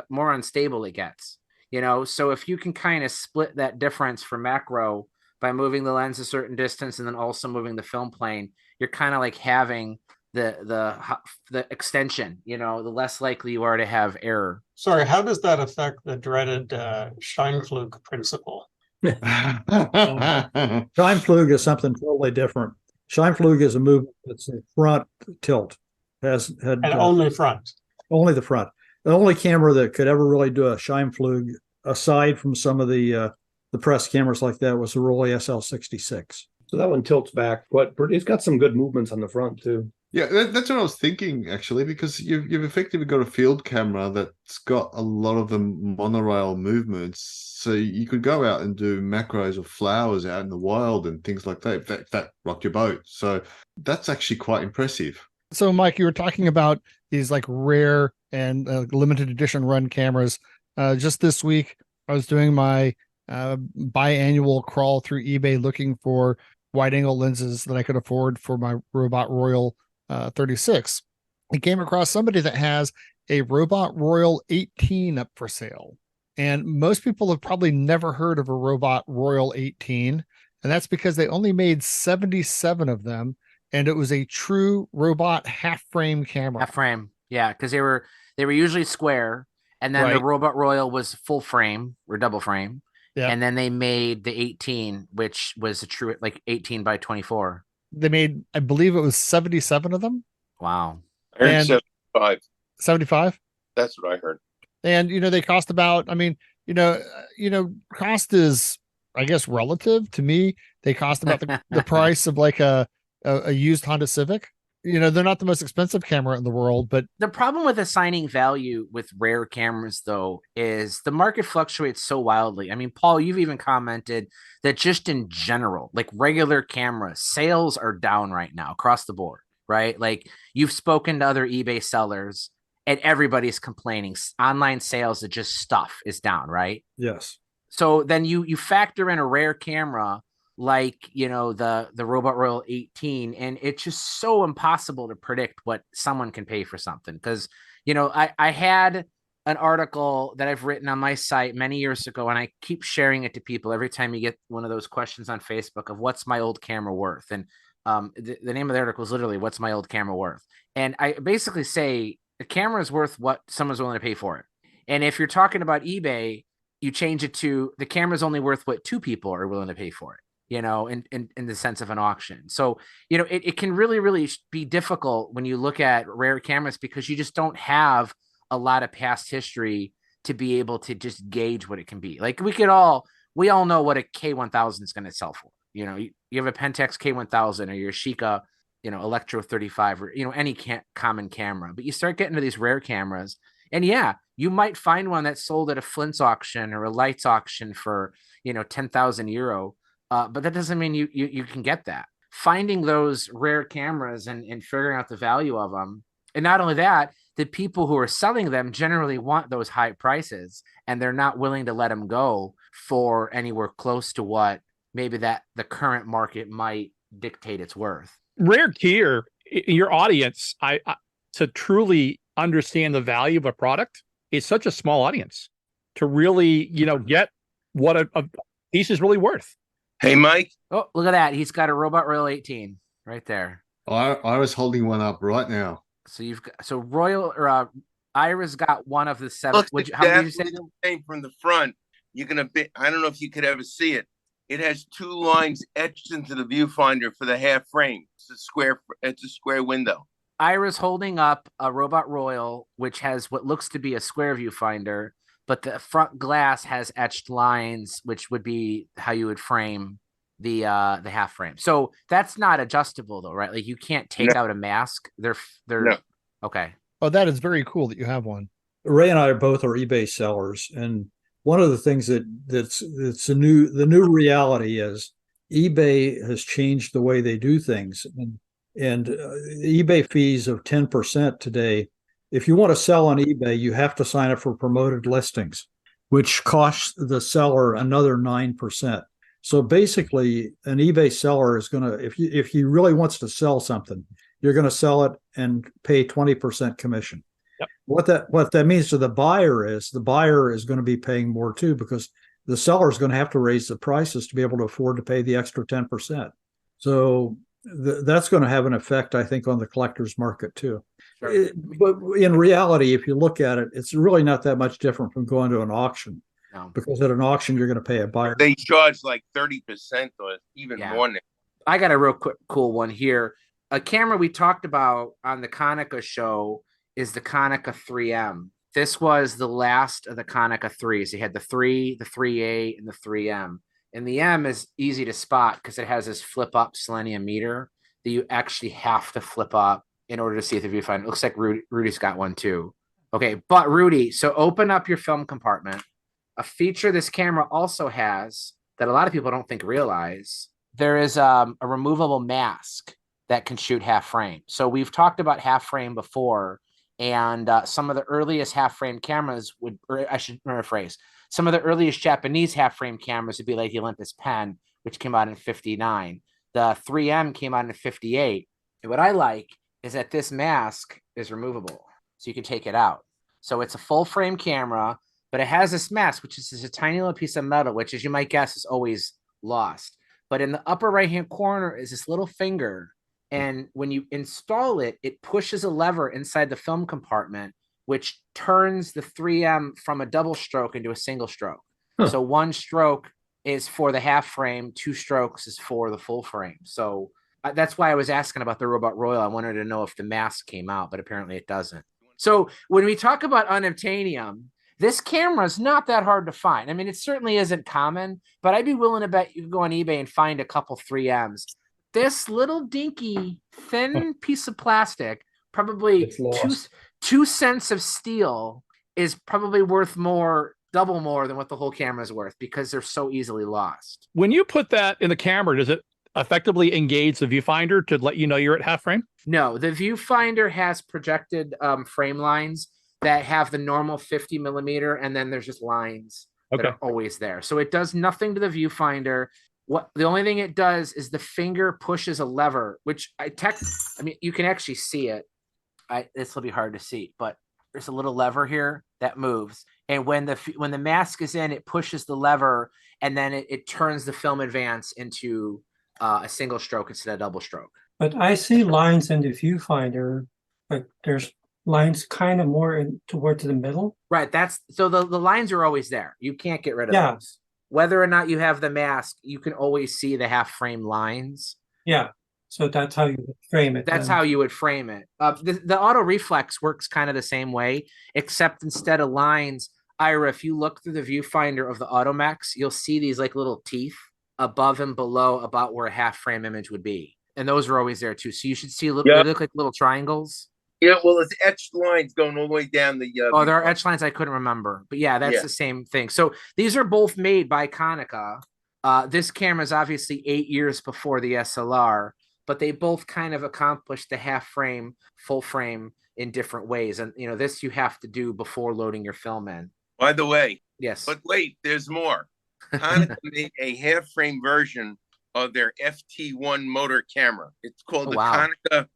A: more unstable it gets. So if you can kind of split that difference for macro by moving the lens a certain distance and then also moving the film plane, you're kind of like having the extension, the less likely you are to have error.
I: Sorry, how does that affect the dreaded Scheinflug principle?
B: Scheinflug is something totally different. Scheinflug is a movement that's a front tilt.
I: Only front.
B: Only the front. The only camera that could ever really do a Scheinflug, aside from some of the press cameras like that, was the Rollei SL66.
G: So that one tilts back, but it's got some good movements on the front too.
C: Yeah, that's what I was thinking actually, because you've effectively got a field camera that's got a lot of the monorail movements, so you could go out and do macros of flowers out in the wild and things like that. That rocked your boat, so that's actually quite impressive.
D: So, Mike, you were talking about these like rare and limited edition run cameras. Just this week, I was doing my biannual crawl through eBay looking for wide-angle lenses that I could afford for my Robot Royal 36. I came across somebody that has a Robot Royal 18 up for sale. And most people have probably never heard of a Robot Royal 18. And that's because they only made 77 of them. And it was a true robot half frame camera.
A: Half frame. Yeah. Cause they were usually square. And then the Robot Royal was full frame or double frame. Yeah. And then they made the 18, which was a true, like 18 by 24.
D: They made, I believe it was 77 of them.
A: Wow.
E: I heard 75.
D: 75?
E: That's what I heard.
D: And, they cost about, cost is, I guess, relative to me. They cost about the price of like a used Honda Civic. They're not the most expensive camera in the world, but
A: the problem with assigning value with rare cameras, though, is the market fluctuates so wildly. I mean, Paul, you've even commented that just in general, like regular camera sales are down right now across the board, right? Like you've spoken to other eBay sellers and everybody's complaining online sales of just stuff is down, right?
B: Yes.
A: So then you factor in a rare camera like, the Robot Royal 18, and it's just so impossible to predict what someone can pay for something. Because, I had an article that I've written on my site many years ago, and I keep sharing it to people every time you get one of those questions on Facebook of what's my old camera worth. And The name of the article is literally "What's my old camera worth?" And I basically say the camera is worth what someone's willing to pay for it. And if you're talking about eBay, you change it to the camera's only worth what two people are willing to pay for it. In the sense of an auction. So, it can really, really be difficult when you look at rare cameras because you just don't have a lot of past history to be able to just gauge what it can be. Like we all know what a K1000 is going to sell for. You have a Pentax K1000 or your Sheikah, Electro 35 or, any common camera, but you start getting to these rare cameras and yeah, you might find one that's sold at a Flint's auction or a Lights auction for, 10,000 euro. But that doesn't mean you can get that. Finding those rare cameras and figuring out the value of them. And not only that, the people who are selling them generally want those high prices and they're not willing to let them go for anywhere close to what maybe that the current market might dictate its worth.
F: Rare gear, your audience, I to truly understand the value of a product is such a small audience to really, get what a piece is really worth.
E: Hey, Mike.
A: Oh, look at that. He's got a Robot Royal 18 right there.
C: I was holding one up right now.
A: So Royal or Ira's got one of the seven.
E: Looks
A: How did you say?
E: the same from the front. You're gonna be. I don't know if you could ever see it. It has two lines etched into the viewfinder for the half frame. It's a square window.
A: Ira's holding up a Robot Royal, which has what looks to be a square viewfinder, but the front glass has etched lines, which would be how you would frame the half frame. So that's not adjustable though, right? Like you can't take out a mask. They're
E: No.
A: Okay.
D: Oh, that is very cool that you have one.
B: Ray and I both are eBay sellers, and one of the things that's the new reality is eBay has changed the way they do things, and eBay fees of 10% today. If you want to sell on eBay, you have to sign up for promoted listings, which costs the seller another 9%. So basically, an eBay seller is going to, if he really wants to sell something, you're going to sell it and pay 20% commission.
F: Yep.
B: What that means to the buyer is going to be paying more too, because the seller is going to have to raise the prices to be able to afford to pay the extra 10%. So that's going to have an effect, I think, on the collector's market too. Sure. But in reality, if you look at it, it's really not that much different from going to an auction.
A: No.
B: Because at an auction, you're going to pay a buyer.
E: They charge like 30% or even more.
A: I got a real quick cool one here. A camera we talked about on the Konica show is the Konica 3M. This was the last of the Konica 3s. You had the 3, the 3A, and the 3M. And the M is easy to spot because it has this flip up selenium meter that you actually have to flip up in order to see if the viewfinder. It looks like Rudy's got one too. Okay, but Rudi, so open up your film compartment. A feature this camera also has that a lot of people don't realize, there is a removable mask that can shoot half frame. So we've talked about half frame before, and some of the earliest half frame cameras I should rephrase, some of the earliest Japanese half frame cameras would be like the Olympus Pen, which came out in 59. The 3M came out in 58. And what I like is that this mask is removable, so you can take it out. So it's a full frame camera, but it has this mask, which is a tiny little piece of metal, which, as you might guess, is always lost. But in the upper right-hand corner is this little finger. And when you install it, it pushes a lever inside the film compartment, which turns the 3M from a double stroke into a single stroke. Huh. So one stroke is for the half frame, 2 strokes is for the full frame. So that's why I was asking about the Robot Royal. I wanted to know if the mask came out, but apparently it doesn't. So when we talk about Unobtanium, this camera is not that hard to find. I mean, it certainly isn't common, but I'd be willing to bet you can go on eBay and find a couple 3Ms. This little dinky, thin piece of plastic, probably 2 cents of steel, is probably worth double more than what the whole camera is worth because they're so easily lost.
F: When you put that in the camera, does it effectively engage the viewfinder to let you know you're at half frame?
A: No, the viewfinder has projected frame lines that have the normal 50 millimeter, and then there's just lines that are always there. So it does nothing to the viewfinder. The only thing it does is the finger pushes a lever, which I mean, you can actually see it. This will be hard to see, but there's a little lever here that moves. And when the mask is in, it pushes the lever, and then it turns the film advance into a single stroke instead of double stroke.
H: But I see lines in the viewfinder, but there's lines kind of more in towards the middle.
A: Right. That's so the lines are always there. You can't get rid of
H: Yeah.
A: those. Whether or not you have the mask, you can always see the half frame lines.
H: Yeah. So that's how you would frame it.
A: That's
H: then.
A: how you would frame it. The auto reflex works kind of the same way, except instead of lines, Ira, if you look through the viewfinder of the Automax, you'll see these like little teeth above and below about where a half frame image would be. And those are always there too. So you should see a little, they look like little triangles.
E: Yeah, well, it's etched lines going all the way down the.
A: Oh, there are etch lines I couldn't remember, but yeah, that's the same thing. So these are both made by Konica. This camera is obviously 8 years before the SLR, but they both kind of accomplished the half frame, full frame in different ways. And this you have to do before loading your film in.
E: By the way,
A: yes,
E: but wait, there's more. Konica made a half frame version of their FT1 motor camera. It's called Konica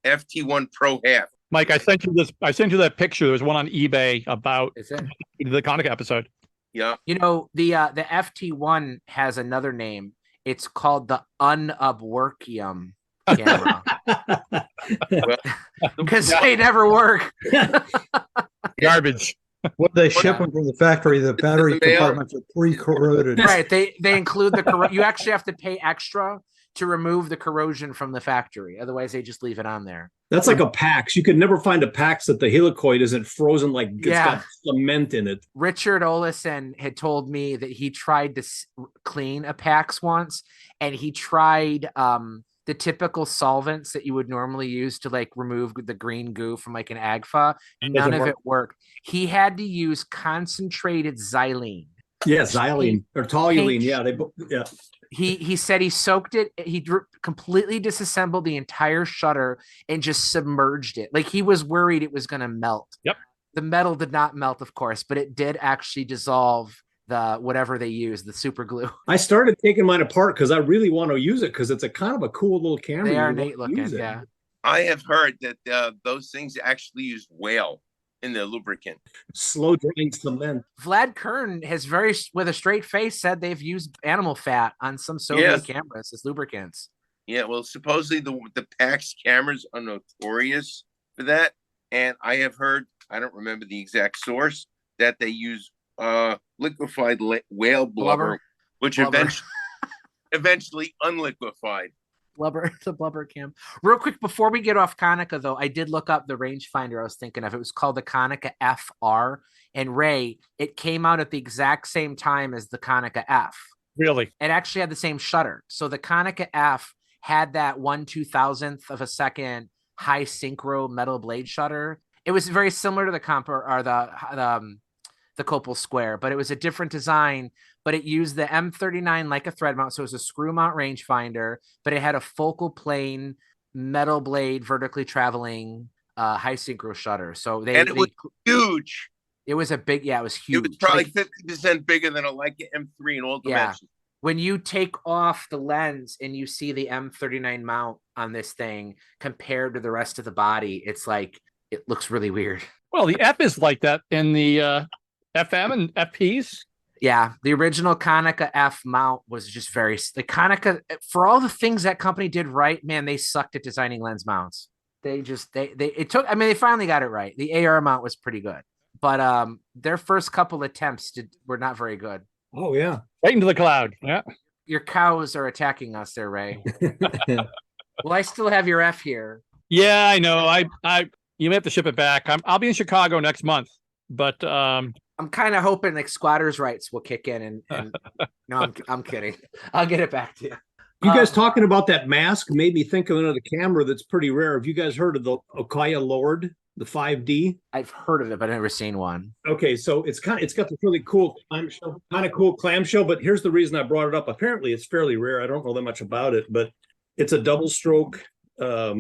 E: FT1 Pro Half.
F: Mike, I sent you this. I sent you that picture. There was one on eBay about the Konica episode.
E: Yeah.
A: The FT1 has another name. It's called the Unobtanium camera. Because they never work.
F: Garbage.
B: What they ship them from the factory, the battery compartments are pre-corroded.
A: Right. They include the you actually have to pay extra to remove the corrosion from the factory. Otherwise, they just leave it on there.
G: That's like a PAX. You could never find a PAX that the helicoid isn't frozen like it's got cement in it.
A: Richard Olesen had told me that he tried to clean a PAX once, and he tried the typical solvents that you would normally use to like remove the green goo from like an AGFA. None of it worked. He had to use concentrated xylene.
G: Yeah, xylene or toluene. Yeah,
A: He said he soaked it. He completely disassembled the entire shutter and just submerged it. Like he was worried it was going to melt.
F: Yep.
A: The metal did not melt, of course, but it did actually dissolve the whatever they use, the super glue.
G: I started taking mine apart because I really want to use it because it's a kind of a cool little camera.
A: They are neat looking. Yeah.
E: I have heard that those things actually use whale in the lubricant.
G: Slow drying cement.
A: Vlad Kern has with a straight face said they've used animal fat on some Soviet cameras as lubricants.
E: Yeah, well, supposedly the PAX cameras are notorious for that. And I have heard, I don't remember the exact source, that they use liquefied whale blubber, which eventually unliquefied.
A: The blubber cam. Real quick, before we get off Konica, though, I did look up the rangefinder I was thinking of. It was called the Konica FR. And Ray, it came out at the exact same time as the Konica F.
F: Really?
A: It actually had the same shutter. So the Konica F had that 1/2000th of a second high synchro metal blade shutter. It was very similar to the the Copal Square, but it was a different design. But it used the M39 like a thread mount, so it was a screw mount rangefinder, but it had a focal plane metal blade vertically traveling high synchro shutter. So
E: it was huge.
A: It was a big, it was huge.
E: It was probably 50% bigger than a Leica M3 in all dimensions.
A: When you take off the lens and you see the M39 mount on this thing compared to the rest of the body, it's like it looks really weird.
F: Well, the F is like that in the FM and FPs.
A: Yeah, the original Konica F mount was just the Konica, for all the things that company did right, man, they sucked at designing lens mounts. They finally got it right. The AR mount was pretty good, but their first couple attempts were not very good.
G: Oh yeah,
F: right into the cloud. Yeah,
A: your cows are attacking us there, Ray. Well, I still have your F here.
F: Yeah, I know. You may have to ship it back. I'll be in Chicago next month, but
A: I'm kind of hoping like squatters' rights will kick in and no, I'm kidding. I'll get it back to you.
G: You guys talking about that mask made me think of another camera that's pretty rare. Have you guys heard of the Okaya Lord, the 5D?
A: I've heard of it, but I've never seen one.
G: Okay, so it's got this really cool clamshell, but here's the reason I brought it up. Apparently it's fairly rare. I don't know that much about it, but it's a double stroke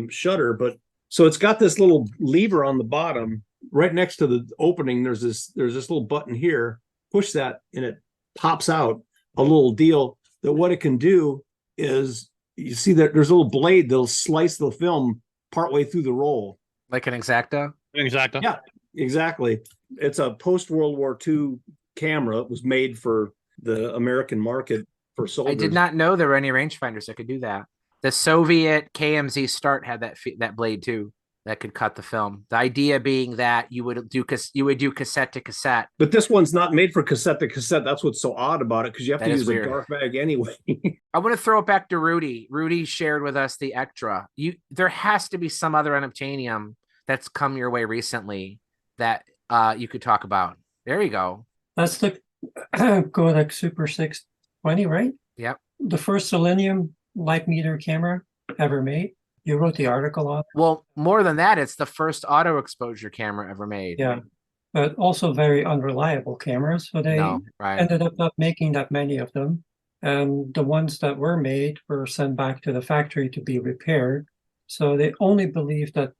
G: shutter. But so it's got this little lever on the bottom. Right next to the opening, there's this little button here. Push that, and it pops out a little deal that what it can do is you see that there's a little blade that'll slice the film partway through the roll.
A: Like an X-Acto?
G: Yeah, exactly. It's a post-World War II camera. It was made for the American market. for soldiers.
A: I did not know there were any rangefinders that could do that. The Soviet KMZ Start had that blade too that could cut the film. The idea being that you would do cassette to cassette.
G: But this one's not made for cassette to cassette. That's what's so odd about it, because you have
A: That
G: to
A: is
G: use
A: weird.
G: a dark bag anyway.
A: I want to throw it back to Rudi. Rudi shared with us the Ectra. There has to be some other unobtainium that's come your way recently that you could talk about. There you go.
H: That's the Kodak Super 620, right?
A: Yep.
H: The first selenium light meter camera ever made. You wrote the article on it.
A: Well, more than that, it's the first auto exposure camera ever made.
H: Yeah. But also very unreliable cameras. So they ended up not making that many of them. And the ones that were made were sent back to the factory to be repaired. So they only believe that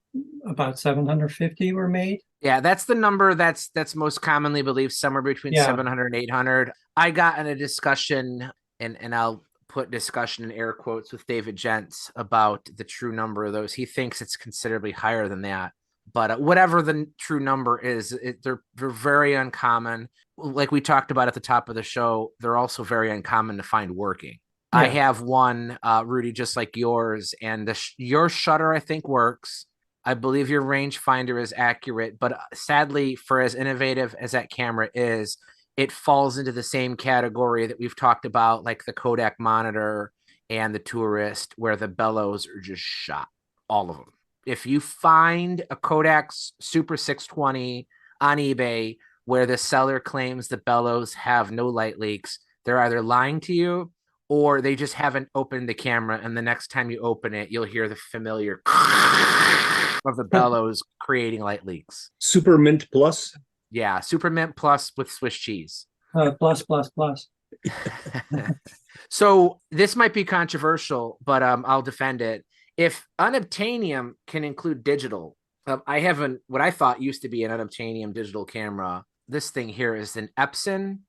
H: about 750 were made.
A: Yeah, that's the number that's most commonly believed, somewhere between 700 and 800. I got in a discussion, and I'll put discussion in air quotes, with David Gents about the true number of those. He thinks it's considerably higher than that. But whatever the true number is, they're very uncommon. Like we talked about at the top of the show, they're also very uncommon to find working. Yeah. I have one, Rudi, just like yours, and your shutter, I think, works. I believe your rangefinder is accurate, but sadly, for as innovative as that camera is, it falls into the same category that we've talked about, like the Kodak Monitor and the Tourist, where the bellows are just shot, all of them. If you find a Kodak Super 620 on eBay where the seller claims the bellows have no light leaks, they're either lying to you or they just haven't opened the camera, and the next time you open it, you'll hear the familiar of the bellows creating light leaks.
G: Super Mint Plus?
A: Yeah, Super Mint Plus with Swiss cheese.
H: Plus.
A: So this might be controversial, but I'll defend it. If unobtainium can include digital, I have what I thought used to be an unobtainium digital camera. This thing here is an Epson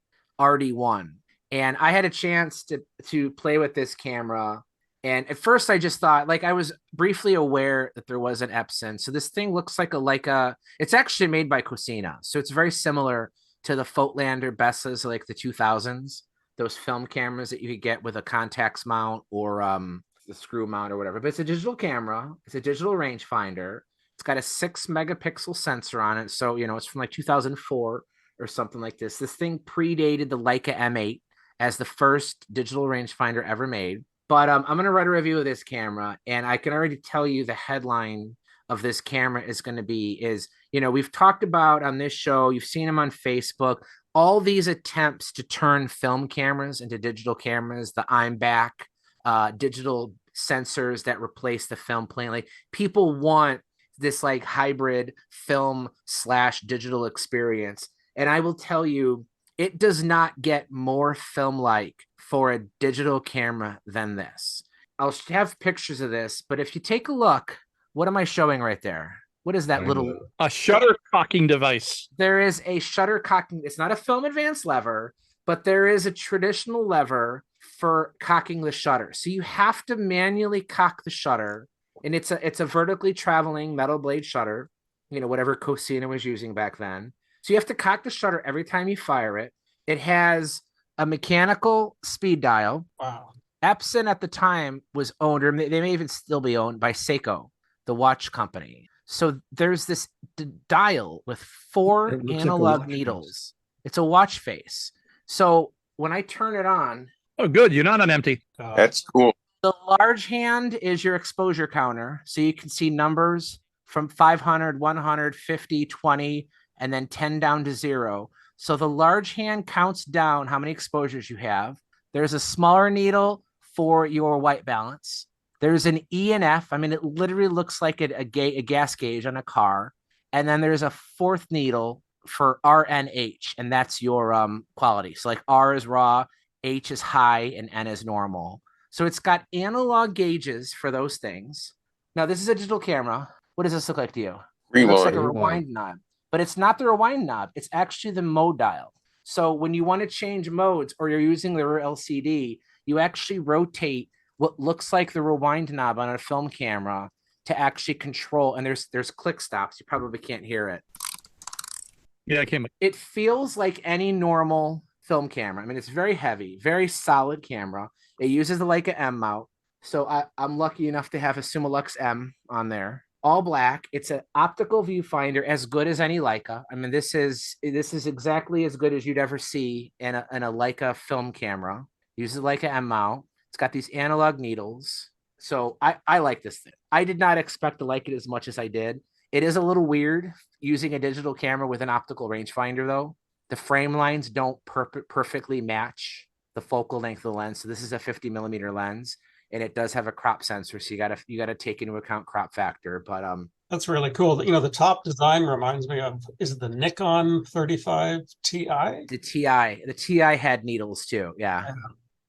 A: RD1. And I had a chance to play with this camera. And at first I just thought, like, I was briefly aware that there was an Epson. So this thing looks like it's actually made by Cosina. So it's very similar to the Fotelander Bessas, like the 2000s, those film cameras that you could get with a Contax mount or the screw mount or whatever. But it's a digital camera. It's a digital rangefinder. It's got a 6 megapixel sensor on it. So, it's from like 2004 or something like this. This thing predated the Leica M8 as the first digital rangefinder ever made. But I'm going to write a review of this camera, and I can already tell you the headline of this camera is going to be we've talked about on this show, you've seen them on Facebook, all these attempts to turn film cameras into digital cameras, the I'm back, digital sensors that replace the film plane. Like, people want this like hybrid film / digital experience. And I will tell you, it does not get more film-like for a digital camera than this. I'll have pictures of this, but if you take a look, what am I showing right there? What is that little...
F: A shutter cocking device.
A: There is a shutter cocking... It's not a film advance lever, but there is a traditional lever for cocking the shutter. So you have to manually cock the shutter, and it's a vertically traveling metal blade shutter, whatever Cosina was using back then. So you have to cock the shutter every time you fire it. It has a mechanical speed dial.
I: Wow.
A: Epson at the time was owned, or they may even still be owned by Seiko, the watch company. So there's this dial with 4 analog needles. It's a watch face. So when I turn it on...
F: Oh, good. You're not on empty.
E: That's cool.
A: The large hand is your exposure counter. So you can see numbers from 500, 100, 50, 20, and then 10 down to 0. So the large hand counts down how many exposures you have. There's a smaller needle for your white balance. There's an E and F. I mean, it literally looks like a gas gauge on a car. And then there's a 4th needle for R, N, H, and that's your quality. So like R is raw, H is high, and N is normal. So it's got analog gauges for those things. Now, this is a digital camera. What does this look like to you? It looks like a rewind knob. But it's not the rewind knob. It's actually the mode dial. So when you want to change modes or you're using the rear LCD, you actually rotate what looks like the rewind knob on a film camera to actually control. And there's click stops. You probably can't hear it.
F: Yeah, I came.
A: It feels like any normal film camera. I mean, it's very heavy, very solid camera. It uses the Leica M mount. So I'm lucky enough to have a Summilux M on there, all black. It's an optical viewfinder as good as any Leica. I mean, this is exactly as good as you'd ever see in a Leica film camera. Uses the Leica M mount. It's got these analog needles. So I like this thing. I did not expect to like it as much as I did. It is a little weird using a digital camera with an optical rangefinder, though. The frame lines don't perfectly match the focal length of the lens. So this is a 50 millimeter lens, and it does have a crop sensor. So you gotta take into account crop factor. But
I: That's really cool. You know, the top design reminds me of, is it the Nikon 35 Ti?
A: The TI had needles too. Yeah.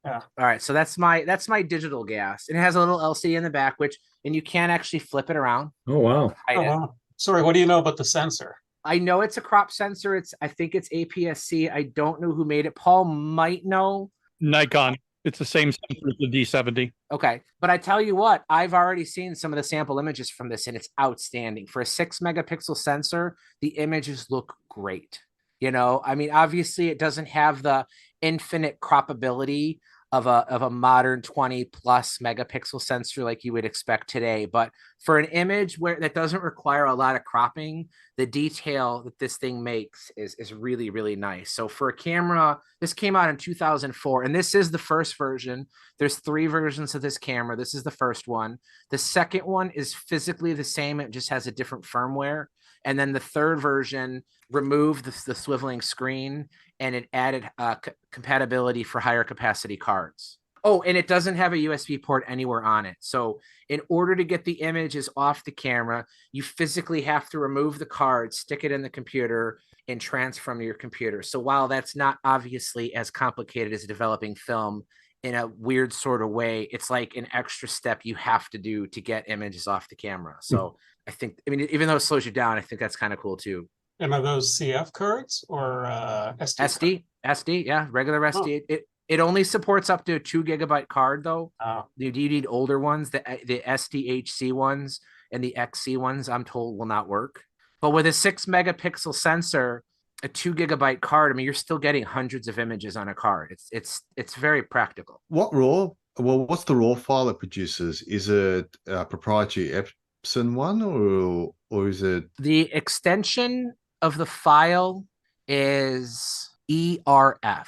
I: Yeah.
A: All right. So that's my digital gas. And it has a little LCD in the back, and you can actually flip it around.
G: Oh, wow.
I: Oh, wow. Sorry, what do you know about the sensor?
A: I know it's a crop sensor. I think it's APS-C. I don't know who made it. Paul might know.
F: Nikon. It's the same sensor as the D70.
A: Okay. But I tell you what, I've already seen some of the sample images from this, and it's outstanding. For a 6 megapixel sensor, the images look great. You know, I mean, obviously it doesn't have the infinite croppability of a modern 20 plus megapixel sensor like you would expect today. But for an image that doesn't require a lot of cropping, the detail that this thing makes is really, really nice. So for a camera, this came out in 2004, and this is the first version. There's 3 versions of this camera. This is the first one. The second one is physically the same. It just has a different firmware. And then the third version removed the swiveling screen, and it added compatibility for higher capacity cards. Oh, and it doesn't have a USB port anywhere on it. So in order to get the images off the camera, you physically have to remove the card, stick it in the computer, and transfer from your computer. So while that's not obviously as complicated as developing film, in a weird sort of way, it's like an extra step you have to do to get images off the camera. So I think, I mean, even though it slows you down, I think that's kind of cool too.
I: And are those CF cards or SD?
A: SD, yeah, regular SD. It only supports up to a 2 gigabyte card though.
I: Oh.
A: You need older ones. The SDHC ones and the XC ones, I'm told, will not work. But with a 6 megapixel sensor, a 2 gigabyte card, I mean, you're still getting hundreds of images on a card. It's very practical.
C: What's the raw file it produces? Is it a proprietary Epson one, or is it
A: the extension of the file is ERF?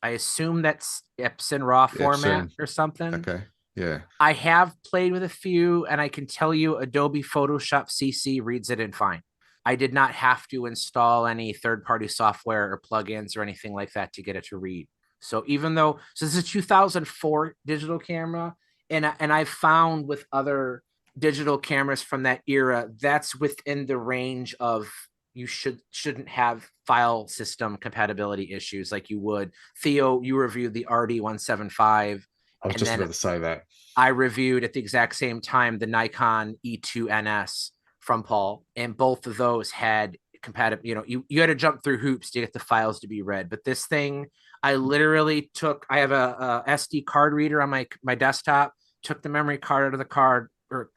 A: I assume that's Epson raw format or something.
C: Okay. Yeah.
A: I have played with a few, and I can tell you Adobe Photoshop CC reads it in fine. I did not have to install any third-party software or plugins or anything like that to get it to read. So this is a 2004 digital camera, and I've found with other digital cameras from that era, that's within the range of you shouldn't have file system compatibility issues like you would. Theo, you reviewed the RD175.
C: I was just about to say that.
A: I reviewed at the exact same time the Nikon E2NS from Paul, and both of those had compatible, you had to jump through hoops to get the files to be read. But this thing, I literally I have a SD card reader on my desktop, took the memory card out of the card or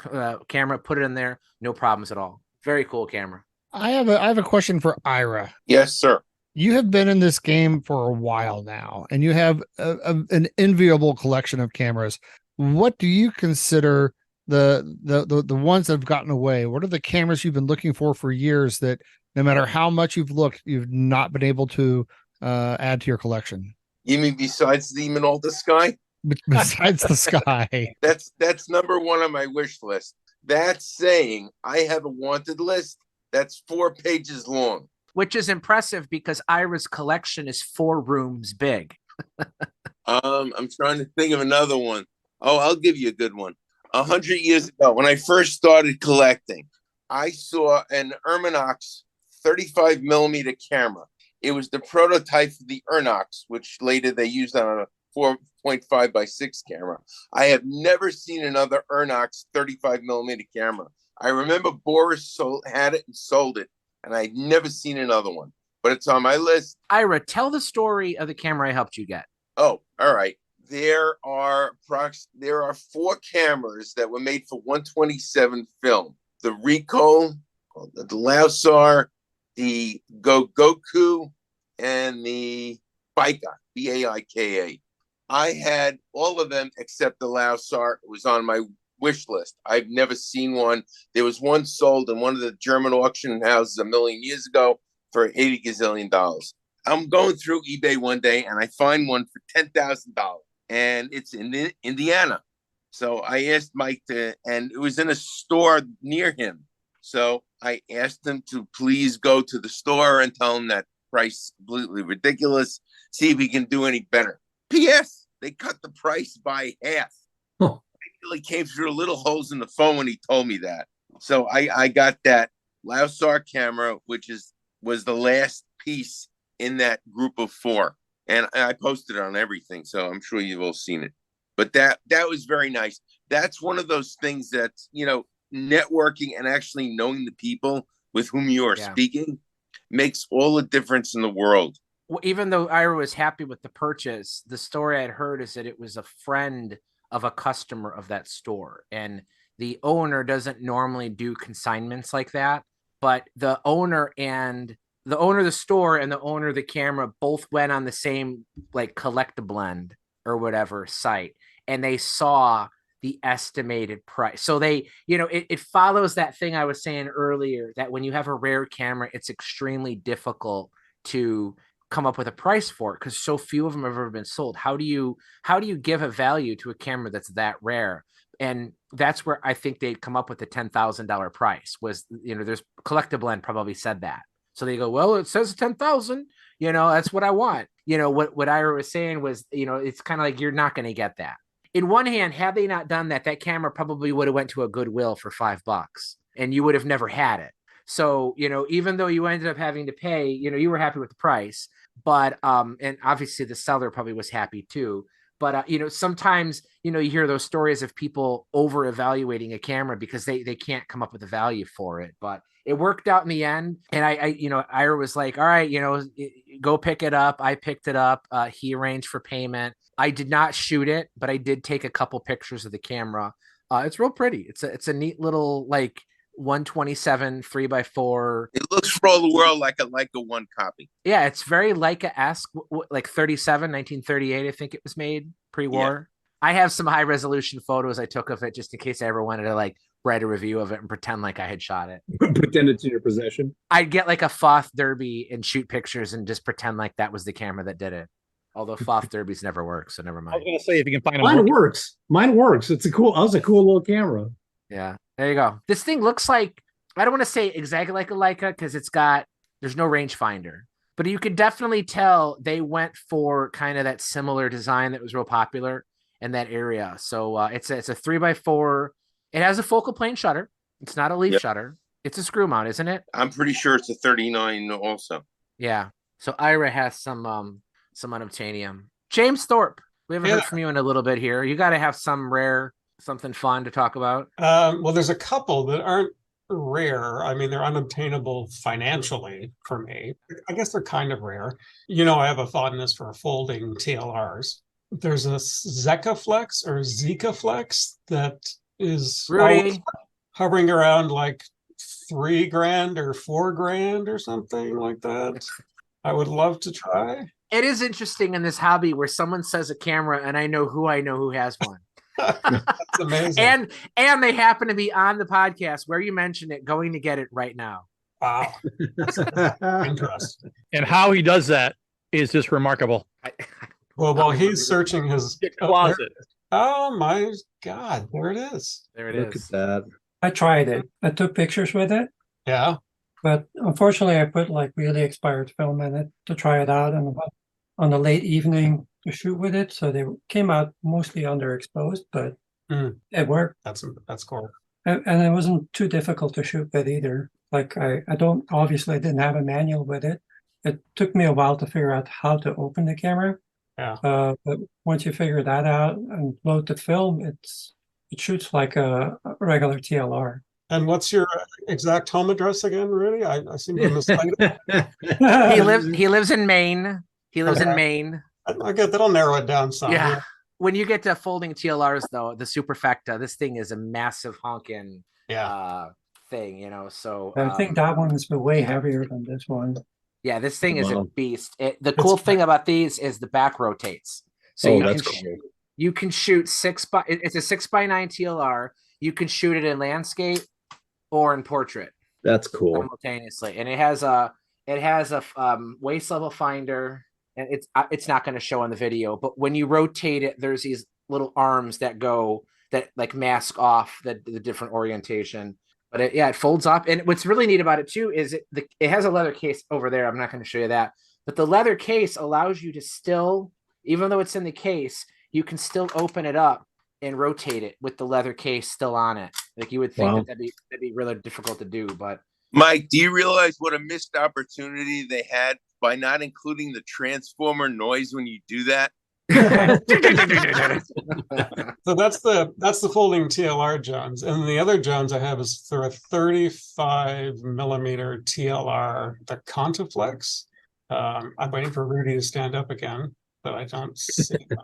A: camera, put it in there, no problems at all. Very cool camera.
D: I have a question for Ira.
E: Yes, sir.
D: You have been in this game for a while now, and you have an enviable collection of cameras. What do you consider the ones that have gotten away? What are the cameras you've been looking for years that no matter how much you've looked, you've not been able to add to your collection?
E: You mean besides the Minolta Sky?
D: Besides the Sky.
E: That's number one on my wish list. That's saying I have a wanted list that's 4 pages long.
A: Which is impressive because Ira's collection is 4 rooms big.
E: I'm trying to think of another one. Oh, I'll give you a good one. 100 years ago, when I first started collecting, I saw an Erminox 35 millimeter camera. It was the prototype of the Ernox, which later they used on a 4.5 by 6 camera. I have never seen another Ernox 35 millimeter camera. I remember Boris had it and sold it, and I'd never seen another one, but it's on my list.
A: Ira, tell the story of the camera I helped you get.
E: Oh, all right. There are 4 cameras that were made for 127 film. The Ricoh, the Lausar, the Goku, and the Baika, Baika. I had all of them except the Lausar. It was on my wish list. I've never seen one. There was one sold in one of the German auction houses a million years ago for $80 gazillion. I'm going through eBay one day and I find one for $10,000, and it's in Indiana. So I asked Mike and it was in a store near him. So I asked him to please go to the store and tell him that price is completely ridiculous. See if he can do any better. P.S. They cut the price by half.
B: Huh.
E: He really came through little holes in the phone when he told me that. So I got that Lausar camera, which was the last piece in that group of 4. And I posted it on everything, so I'm sure you've all seen it. But that was very nice. That's one of those things that, networking and actually knowing the people with whom you are speaking makes all the difference in the world.
A: Well, even though Ira was happy with the purchase, the story I'd heard is that it was a friend of a customer of that store. And the owner doesn't normally do consignments like that, but the owner of the store and the owner of the camera both went on the same collect-a-blend or whatever site, and they saw the estimated price. So they, it follows that thing I was saying earlier, that when you have a rare camera, it's extremely difficult to come up with a price for it because so few of them have ever been sold. How do you give a value to a camera that's that rare? And that's where I think they'd come up with the $10,000 price was, there's Collect-a-Blend probably said that. So they go, well, it says 10,000, that's what I want. What Ira was saying was, it's kind of like, you're not going to get that. In one hand, had they not done that, that camera probably would have went to a Goodwill for $5 and you would have never had it. So, even though you ended up having to pay, you were happy with the price, but, and obviously the seller probably was happy too. But, sometimes, you hear those stories of people over evaluating a camera because they can't come up with a value for it. But it worked out in the end. And Ira was like, all right, go pick it up. I picked it up. He arranged for payment. I did not shoot it, but I did take a couple pictures of the camera. It's real pretty. It's a neat little 127 3x4.
E: It looks for all the world like a Leica 1 copy.
A: Yeah, it's very Leica-esque, like 1938, I think it was made pre-war. Yeah. I have some high resolution photos I took of it just in case I ever wanted to write a review of it and pretend like I had shot it.
G: Pretend it's in your possession.
A: I'd get a Foth Derby and shoot pictures and just pretend like that was the camera that did it. Although Foth Derbies never work, so never mind.
F: I was going to say, if you can find
B: Mine works. Mine works. That was a cool little camera.
A: Yeah, there you go. This thing looks like, I don't want to say exactly like a Leica because there's no rangefinder, but you could definitely tell they went for kind of that similar design that was real popular in that area. So it's a 3x4. It has a focal plane shutter. It's not a leaf shutter. It's a screw mount, isn't it?
E: I'm pretty sure it's a 39 also.
A: Yeah. So Ira has some unobtanium. James Thorpe, we haven't heard from you in a little bit here. You got to have something fun to talk about.
I: Well, there's a couple that aren't rare. I mean, they're unobtainable financially for me. I guess they're kind of rare. I have a fondness for folding TLRs. There's a Zekaflex or Zekaflex that is hovering around $3,000 or $4,000 or something like that. I would love to try.
A: It is interesting in this hobby where someone says a camera and I know who has one.
I: That's amazing.
A: And they happen to be on the podcast where you mentioned it, going to get it right now.
I: Wow. That's interesting.
F: And how he does that is just remarkable.
I: Well, while he's searching his
F: closet.
I: Oh my God, there it is.
A: There it is.
G: Look at that.
H: I tried it. I took pictures with it.
I: Yeah.
H: But unfortunately, I put really expired film in it to try it out on the late evening to shoot with it. So they came out mostly underexposed, but it worked.
I: That's cool.
H: And it wasn't too difficult to shoot with either. I didn't have a manual with it. It took me a while to figure out how to open the camera.
I: Yeah.
H: But once you figure that out and load the film, it shoots like a regular TLR.
I: And what's your exact home address again, Rudy? I seem to miss it.
A: He lives in Maine. In Maine.
I: I get that'll narrow it down some.
A: Yeah. When you get to folding TLRs, though, the Superfecta, this thing is a massive honking thing, So
H: I think that one is way heavier than this one.
A: Yeah, this thing is a
G: Wow.
A: beast. The cool thing about these is the back rotates. So
G: Oh,
A: you
G: that's
A: can
G: cool.
A: you can shoot it's a 6x9 TLR. You can shoot it in landscape or in portrait
G: That's cool.
A: simultaneously. And it has a waist level finder, and it's not going to show on the video, but when you rotate it, there's these little arms that like mask off the different orientation. But it folds up. And what's really neat about it too is it has a leather case over there. I'm not going to show you that, but the leather case allows you to still, even though it's in the case, you can still open it up and rotate it with the leather case still on it. Like you would think
G: Wow.
A: that'd be really difficult to do, but
E: Mike, do you realize what a missed opportunity they had by not including the transformer noise when you do that?
I: So that's the folding TLR Jones, and the other Jones I have is through a 35 millimeter TLR, the Contaflex. I'm waiting for Rudi to stand up again, but I don't see him.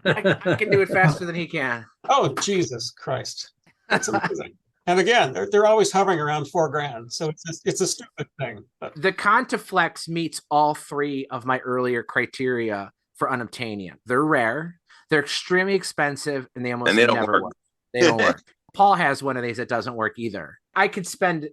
A: I can do it faster than he can.
I: Oh, Jesus Christ. That's amazing. And again, they're always hovering around $4,000. So it's a stupid thing. But
A: The Contaflex meets all three of my earlier criteria for unobtainium. They're rare, they're extremely expensive, and they almost
E: don't
A: never
E: work.
A: work. They don't work. Paul has one of these that doesn't work either. I could spend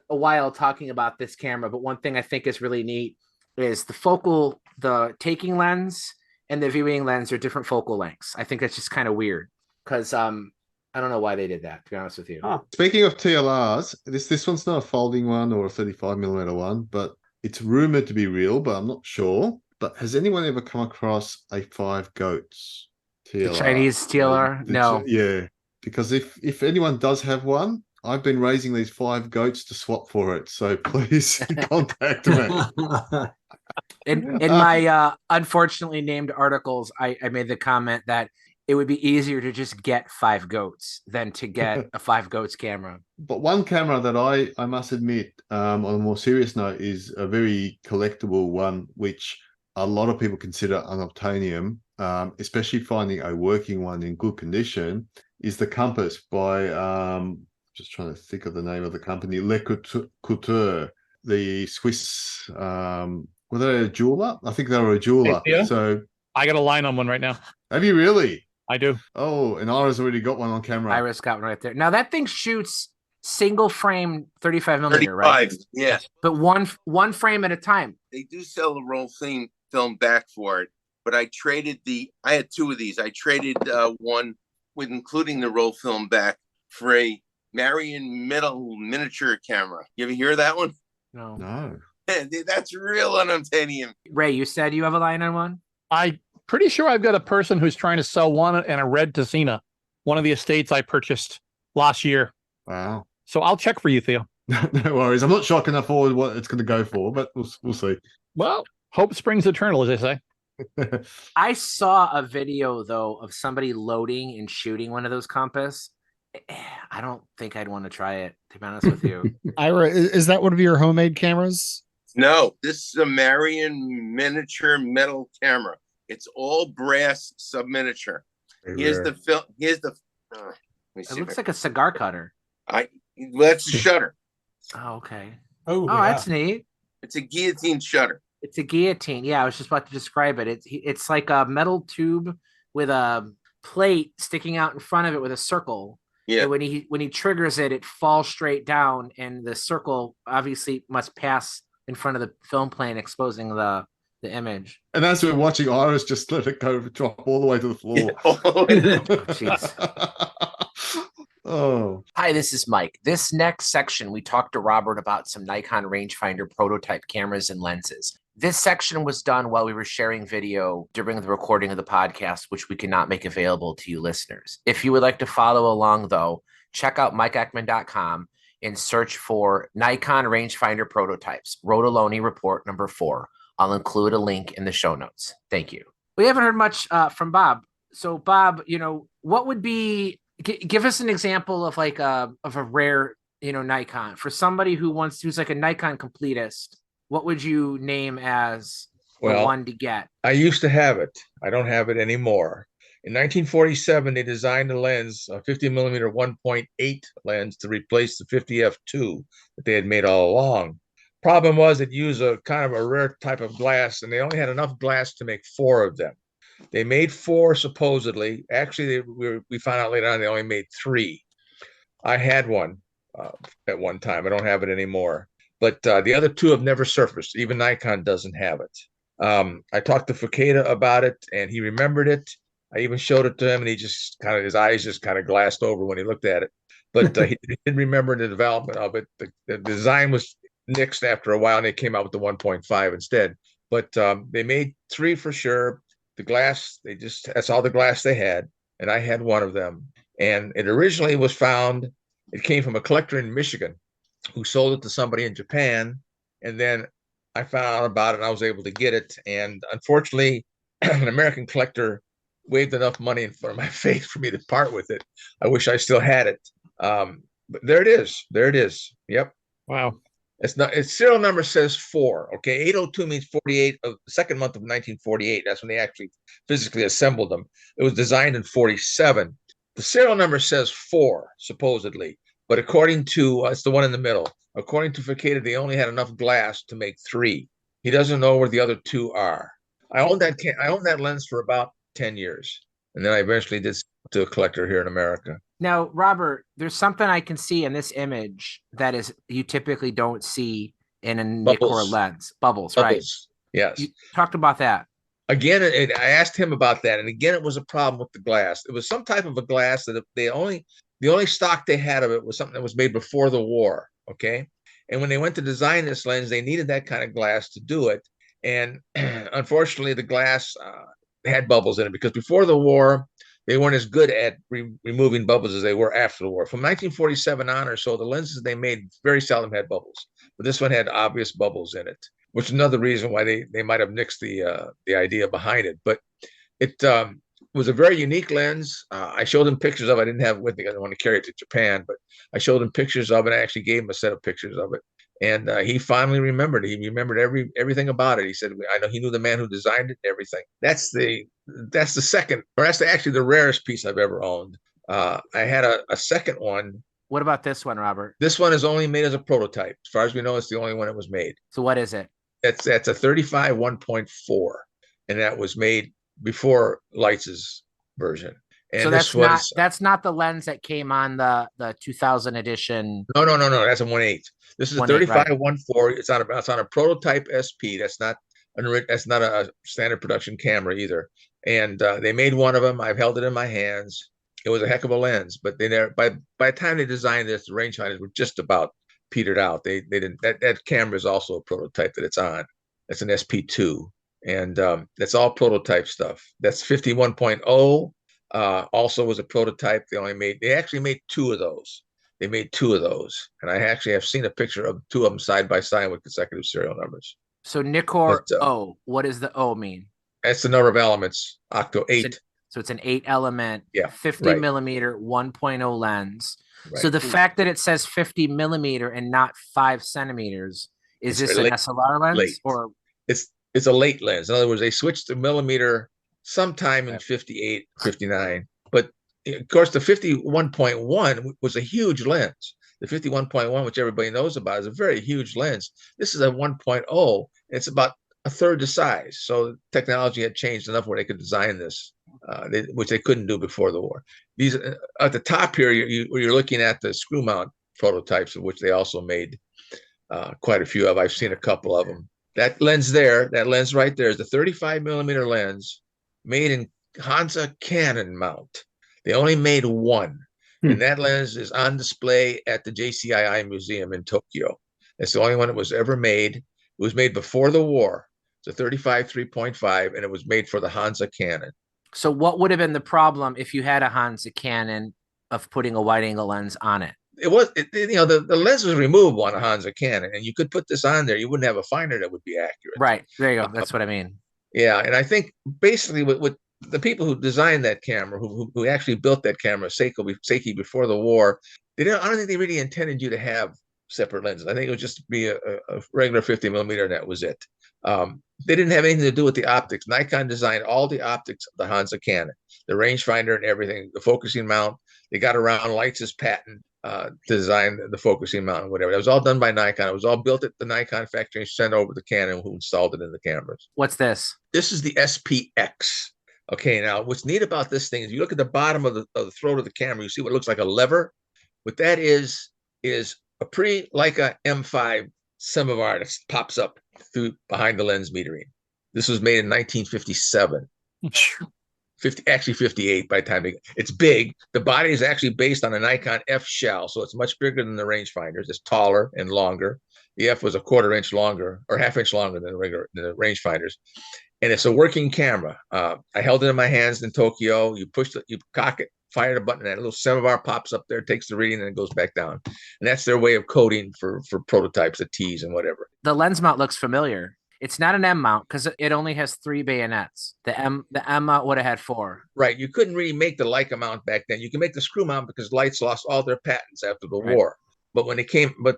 A: a while talking about this camera, but one thing I think is really neat is the taking lens and the viewing lens are different focal lengths. I think that's just kind of weird because I don't know why they did that, to be honest with you.
C: Speaking of TLRs, this one's not a folding one or a 35 millimeter one, but it's rumored to be real, but I'm not sure. But has anyone ever come across a 5 goats TLR?
A: The Chinese TLR? No.
C: Yeah, because if anyone does have one, I've been raising these 5 goats to swap for it. So please contact me.
A: In my unfortunately named articles, I made the comment that it would be easier to just get 5 goats than to get a 5 goats camera.
C: But one camera that I must admit, on a more serious note, is a very collectible one, which a lot of people consider unobtainium, especially finding a working one in good condition, is the Compass by, just trying to think of the name of the company, Le Couture, the Swiss, were they a jeweler? I think they were a jeweler.
F: Hey, Theo?
C: So
F: I got a line on one right now.
C: have you really?
F: I do.
C: Oh, and Ira's already got one on camera.
A: Ira's got one right there. Now that thing shoots single frame 35 millimeter,
E: 35,
A: right?
E: yeah.
A: But one frame at a time.
E: They do sell a roll film back for it, but I had 2 of these. I traded one with including the roll film back for a Marion metal miniature camera. You ever hear of that one?
C: No.
E: That's real unobtainium.
A: Ray, you said you have a line on one?
F: I'm pretty sure I've got a person who's trying to sell one and a red Ticina, one of the estates I purchased last year.
C: Wow.
F: So I'll check for you, Theo.
C: No worries. I'm not sure I can afford what it's going to go for, but we'll see.
F: Well, hope springs eternal, as they say.
A: I saw a video though of somebody loading and shooting one of those Compass. I don't think I'd want to try it, to be honest with you.
D: Ira, is that one of your homemade cameras?
E: No, this is a Marion miniature metal camera. It's all brass sub miniature. Here's the film. Here's the.
A: It looks like a cigar cutter.
E: That's the shutter.
A: Oh, okay.
I: oh,
A: That's neat.
E: It's a guillotine shutter.
A: It's a guillotine. Yeah, I was just about to describe it. It's like a metal tube with a plate sticking out in front of it with a circle.
E: Yeah.
A: And when he triggers it, it falls straight down, and the circle obviously must pass in front of the film plane, exposing the image.
C: And as we're watching, Iris just let it go, drop all the way to the floor.
A: Oh, jeez.
C: Oh.
A: Hi, this is Mike. This next section, we talked to Robert about some Nikon rangefinder prototype cameras and lenses. This section was done while we were sharing video during the recording of the podcast, which we cannot make available to you listeners. If you would like to follow along, though, check out mikeeckman.com and search for Nikon rangefinder prototypes, Rotoloni report number 4. I'll include a link in the show notes. Thank you. We haven't heard much from Bob. So Bob, what would be, give us an example of like a rare, Nikon for somebody who's like a Nikon completist. What would you name as the one to get?
J: I used to have it. I don't have it anymore. In 1947, they designed a lens, a 50 millimeter 1.8 lens, to replace the 50 f2 that they had made all along. Problem was it used a kind of a rare type of glass, and they only had enough glass to make 4 of them. They made 4 supposedly. Actually, we found out later on they only made 3. I had one at one time. I don't have it anymore. But the other 2 have never surfaced. Even Nikon doesn't have it. I talked to Fuketa about it, and he remembered it. I even showed it to him, and he just kind of, his eyes just kind of glassed over when he looked at it. But he did remember the development of it. The design was nixed after a while, and they came out with the 1.5 instead. But they made 3 for sure. The glass, that's all the glass they had. And I had one of them. And it originally was found, it came from a collector in Michigan who sold it to somebody in Japan. And then I found out about it, and I was able to get it. And unfortunately, an American collector waved enough money in front of my face for me to part with it. I wish I still had it. But there it is. There it is. Yep.
F: Wow.
J: Its serial number says 4. Okay, 802 means 48 of the second month of 1948. That's when they actually physically assembled them. It was designed in 47. The serial number says 4, supposedly, but according to it's the one in the middle. According to Fuketa, they only had enough glass to make 3. He doesn't know where the other 2 are. I owned that lens for about 10 years, and then I eventually did to a collector here in America.
A: Now, Robert, there's something I can see in this image that is you typically don't see in a Nikkor lens. Bubbles, right?
J: Yes.
A: You talked about that.
J: Again, I asked him about that, and again, it was a problem with the glass. It was some type of a glass that the only stock they had of it was something that was made before the war. Okay, and when they went to design this lens, they needed that kind of glass to do it, and unfortunately, the glass had bubbles in it because before the war, they weren't as good at removing bubbles as they were after the war. From 1947 on or so, the lenses they made very seldom had bubbles, but this one had obvious bubbles in it, which is another reason why they might have nixed the idea behind it. But it was a very unique lens. I showed him pictures of it. I didn't have it with me. I didn't want to carry it to Japan, but I showed him pictures of it. I actually gave him a set of pictures of it. And he finally remembered. He remembered everything about it. He said, "I know he knew the man who designed it and everything." That's the second, or that's actually the rarest piece I've ever owned. I had a second one.
A: What about this one, Robert?
J: This one is only made as a prototype. As far as we know, it's the only one that was made.
A: So what is it?
J: That's a 35 1.4, and that was made before Leitz's version. And
A: so that's not the lens that came on the 2000 edition.
J: No. That's a 1.8. This is a 35 1.4. It's on a prototype SP. That's not a standard production camera either. And they made one of them. I've held it in my hands. It was a heck of a lens, but they never. By the time they designed this, the rangefinders were just about petered out. They didn't. That camera is also a prototype that it's on. It's an SP2, and that's all prototype stuff. That's 51.0. Also was a prototype. They actually made 2 of those. They made 2 of those, and I actually have seen a picture of 2 of them side by side with consecutive serial numbers.
A: So Nikkor O, what does the O mean?
J: That's the number of elements, octo 8.
A: So it's an 8 element, 50 millimeter 1.0 lens.
J: Right.
A: So the fact that it says 50 millimeter and not 5 centimeters, is this an SLR lens? Or
J: it's a late lens. In other words, they switched to millimeter sometime in 58, 59. But of course, the 51.1 was a huge lens. The 51.1, which everybody knows about, is a very huge lens. This is a 1.0. It's about a third the size. So technology had changed enough where they could design this, which they couldn't do before the war. These at the top here, you're looking at the screw mount prototypes, of which they also made quite a few of. I've seen a couple of them. That lens right there is the 35 millimeter lens made in Hansa Canon mount. They only made one. And that lens is on display at the JCII Museum in Tokyo. It's the only one that was ever made. It was made before the war. It's a 35 3.5, and it was made for the Hansa Canon.
A: So what would have been the problem if you had a Hansa Canon of putting a wide angle lens on it?
J: The lens was removable on a Hansa Canon, and you could put this on there. You wouldn't have a finder that would be accurate.
A: Right. There you go. That's what I mean.
J: Yeah. And I think basically with the people who designed that camera, who actually built that camera, Seiki, before the war, I don't think they really intended you to have separate lenses. I think it would just be a regular 50 millimeter, and that was it. They didn't have anything to do with the optics. Nikon designed all the optics of the Hansa Canon, the rangefinder and everything, the focusing mount. They got around Leitz's patent. design the focusing mount and whatever. It was all done by Nikon. It was all built at the Nikon factory and sent over to Canon, who installed it in the cameras.
A: What's this?
J: This is the SPX. Okay, now what's neat about this thing is you look at the bottom of the throat of the camera, you see what looks like a lever. What that is a pre-Leica M5 Samovar that pops up through behind the lens metering. This was made in 1957. 58 by the time it's big. The body is actually based on a Nikon F shell, so it's much bigger than the rangefinders. It's taller and longer. The F was a quarter inch longer or half inch longer than the rangefinders. And it's a working camera. I held it in my hands in Tokyo. You push you cock it, fire the button, and that little samovar pops up there, takes the reading, and it goes back down. And that's their way of coding for prototypes, the T's and whatever.
A: The lens mount looks familiar. It's not an M mount because it only has 3 bayonets. The M mount would have had 4.
J: Right. You couldn't really make the Leica mount back then. You can make the screw mount because Leica lost all their patents after the war. But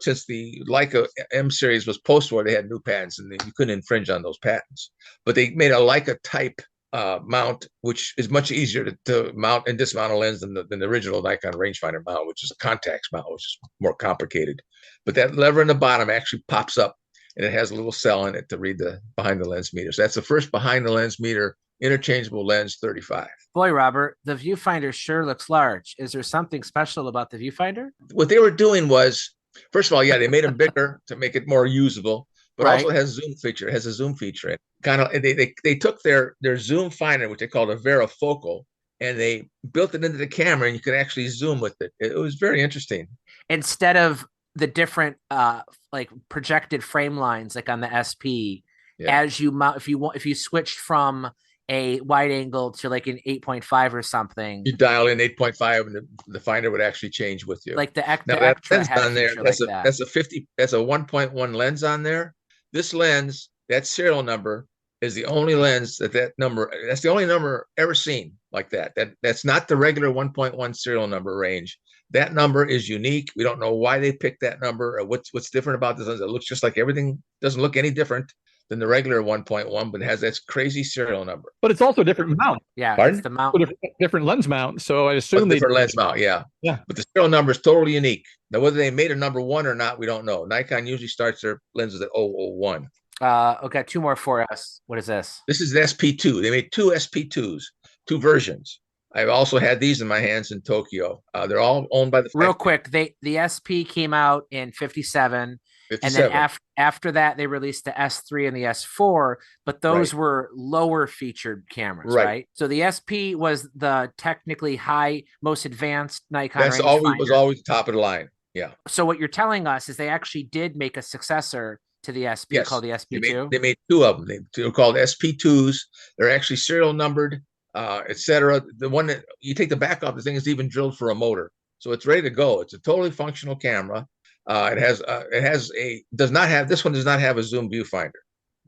J: since the Leica M series was post-war, they had new patents and you couldn't infringe on those patents. But they made a Leica type mount, which is much easier to mount and dismount a lens than the original Nikon rangefinder mount, which is a Contax mount, which is more complicated. But that lever in the bottom actually pops up, and it has a little cell in it to read the behind the lens meter. So that's the first behind the lens meter interchangeable lens 35.
A: Boy, Robert, the viewfinder sure looks large. Is there something special about the viewfinder?
J: What they were doing was, first of all, they made them bigger to make it more usable, but also it has zoom feature. It has a zoom feature in it. Kind of, they took their zoom finder, which they called a varifocal, and they built it into the camera, and you can actually zoom with it. It was very interesting.
A: Instead of the different like projected frame lines, like on the SP, as you mount, if you switched from a wide angle to like an 8.5 or something,
J: you dial in 8.5 and the finder would actually change with you.
A: Like the
J: extra lens on there, that's a 1.1 lens on there. This lens, that serial number is the only lens that's the only number ever seen like that. That's not the regular 1.1 serial number range. That number is unique. We don't know why they picked that number or what's different about this lens. It looks just like everything, doesn't look any different than the regular 1.1, but it has that crazy serial number.
F: But it's also a different mount.
A: Yeah,
J: pardon?
A: It's the mount.
F: Different lens mount. So I assume
J: different lens mount, yeah. But the serial number is totally unique. Now, whether they made a number 1 or not, we don't know. Nikon usually starts their lenses at 001.
A: Okay, 2 more for us. What is this?
J: This is the SP2. They made 2 SP2s, 2 versions. I've also had these in my hands in Tokyo. They're all owned by the
A: real quick. The SP came out in 57. And then after that, they released the S3 and the S4, but those were lower featured cameras, right? So the SP was the technically most advanced Nikon.
J: That's always top of the line. Yeah.
A: So what you're telling us is they actually did make a successor to the SP called the SP2.
J: They made 2 of them. They were called SP2s. They're actually serial numbered, etc. The one that you take the back off, the thing is even drilled for a motor, so it's ready to go. It's a totally functional camera. This one does not have a zoom viewfinder.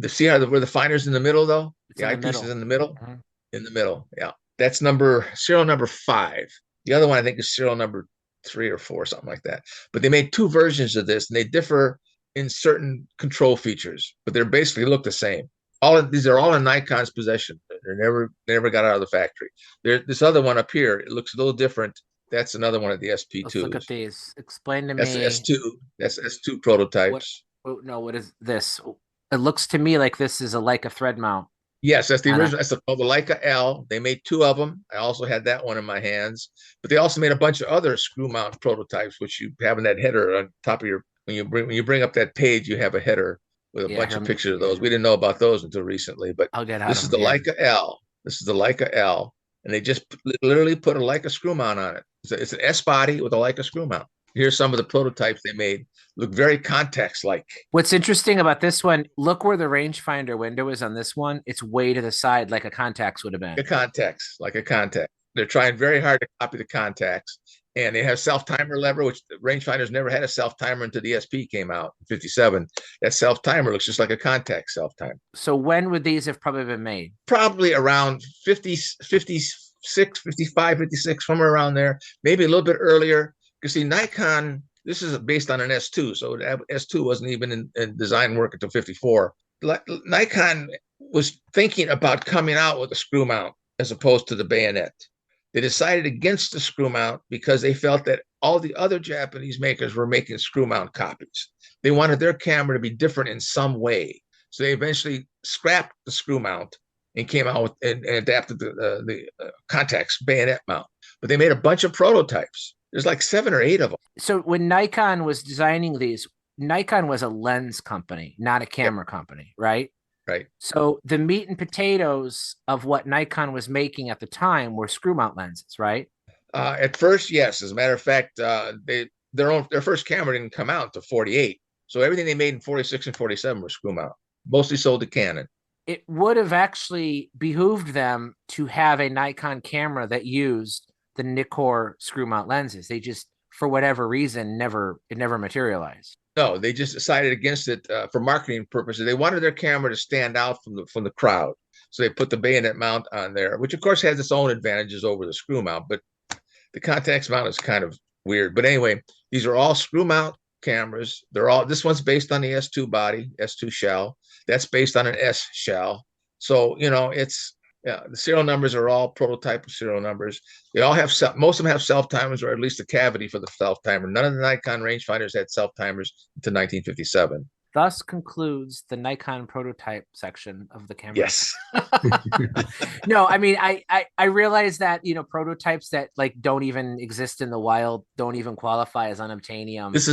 J: See where the finder's in the middle though? The eyepiece is in the middle. Mm-hmm. In the middle, yeah. That's serial number 5. The other one I think is serial number 3 or 4, something like that. But they made 2 versions of this, and they differ in certain control features, but they basically look the same. These are all in Nikon's possession. They never got out of the factory. This other one up here, it looks a little different. That's another one of the SP2s. Let's
A: look at these. Explain to me.
J: That's S2. That's S2 prototypes.
A: What is this? It looks to me like this is a Leica thread mount.
J: Yes, that's the original. That's called the Leica L. They made 2 of them. I also had that one in my hands. But they also made a bunch of other screw mount prototypes, which you have in that header on top of your. When you bring up that page, you have a header with a bunch of pictures of those. We didn't know about those until recently. But this is the Leica L. This is the Leica L. And they just literally put a Leica screw mount on it. It's an S body with a Leica screw mount. Here's some of the prototypes they made. Look very Contax-like.
A: What's interesting about this one, look where the rangefinder window is on this one. It's way to the side like a Contax would have been.
J: Like a Contax. They're trying very hard to copy the Contax. And they have self-timer lever, which the rangefinders never had a self-timer until the SP came out in 57. That self-timer looks just like a Contax self-timer.
A: So when would these have probably been made?
J: Probably around 56, 55, 56, somewhere around there. Maybe a little bit earlier. Because see, Nikon, this is based on an S2, so S2 wasn't even in design work until 54. Nikon was thinking about coming out with a screw mount as opposed to the bayonet. They decided against the screw mount because they felt that all the other Japanese makers were making screw mount copies. They wanted their camera to be different in some way. So they eventually scrapped the screw mount and came out with, and adapted the Contax bayonet mount. But they made a bunch of prototypes. There's like 7 or 8 of them.
A: So when Nikon was designing these, Nikon was a lens company, not a camera company, right?
J: Right.
A: So the meat and potatoes of what Nikon was making at the time were screw mount lenses, right?
J: At first, yes. As a matter of fact, their first camera didn't come out until 48. So everything they made in 46 and 47 were screw mount, mostly sold to Canon.
A: It would have actually behooved them to have a Nikon camera that used the Nikkor screw mount lenses. They just, for whatever reason, it never materialized.
J: No, they just decided against it for marketing purposes. They wanted their camera to stand out from the crowd. So they put the bayonet mount on there, which of course has its own advantages over the screw mount, but the Contax mount is kind of weird. But anyway, these are all screw mount cameras. This one's based on the S2 body, S2 shell. That's based on an S shell. So, the serial numbers are all prototype serial numbers. They all have, most of them have self-timers, or at least a cavity for the self-timer. None of the Nikon rangefinders had self-timers until 1957.
A: Thus concludes the Nikon prototype section of the camera.
J: Yes.
A: No, I mean, I realize that, prototypes that like don't even exist in the wild don't even qualify as unobtainium.
J: This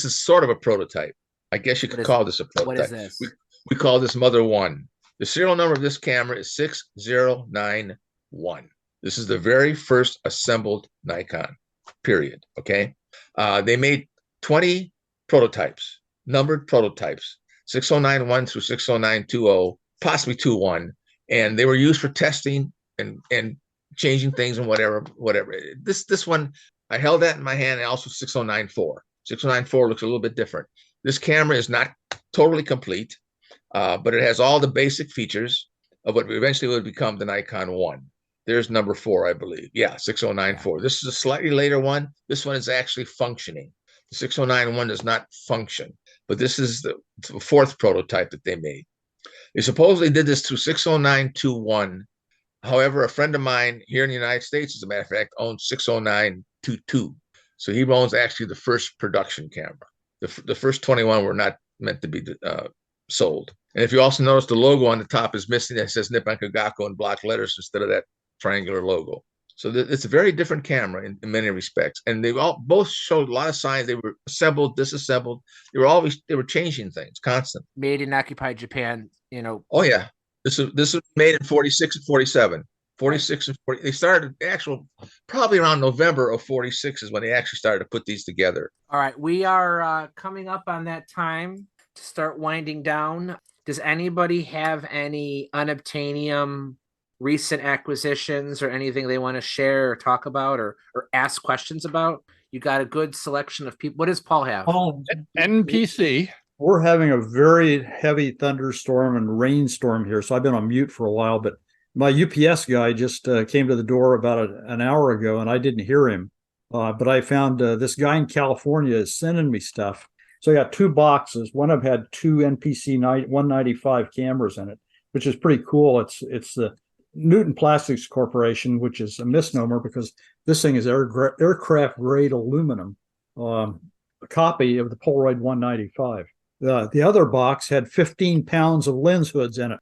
J: is sort of a prototype. I guess you could call this a prototype.
A: What is this?
J: We call this Mother 1. The serial number of this camera is 6091. This is the very first assembled Nikon, period. Okay. They made 20 prototypes, numbered prototypes, 6091 through 60920, possibly 21. And they were used for testing and changing things and whatever. This one, I held that in my hand, and also 6094. 6094 looks a little bit different. This camera is not totally complete, but it has all the basic features of what eventually would become the Nikon 1. There's number 4, I believe. Yeah, 6094. This is a slightly later one. This one is actually functioning. The 6091 does not function, but this is the 4th prototype that they made. They supposedly did this through 60921. However, a friend of mine here in the United States, as a matter of fact, owns 60922. So he owns actually the first production camera. The first 21 were not meant to be sold. And if you also notice, the logo on the top is missing. It says Nippon Kagako in block letters instead of that triangular logo. So it's a very different camera in many respects. And they both showed a lot of signs. They were assembled, disassembled. They were changing things constantly.
A: Made in occupied Japan,
J: Oh yeah, this was made in 46 and 47. 46 and 40. They started probably around November of 46 is when they actually started to put these together.
A: All right, we are coming up on that time to start winding down. Does anybody have any unobtainium recent acquisitions or anything they want to share or talk about or ask questions about? You got a good selection of people. What does Paul have?
F: NPC.
B: We're having a very heavy thunderstorm and rainstorm here, so I've been on mute for a while, but my UPS guy just came to the door about an hour ago, and I didn't hear him. But I found this guy in California is sending me stuff. So I got 2 boxes. One of them had 2 NPC 195 cameras in it, which is pretty cool. It's the Newton Plastics Corporation, which is a misnomer because this thing is aircraft grade aluminum, a copy of the Polaroid 195. The other box had 15 pounds of lens hoods in it.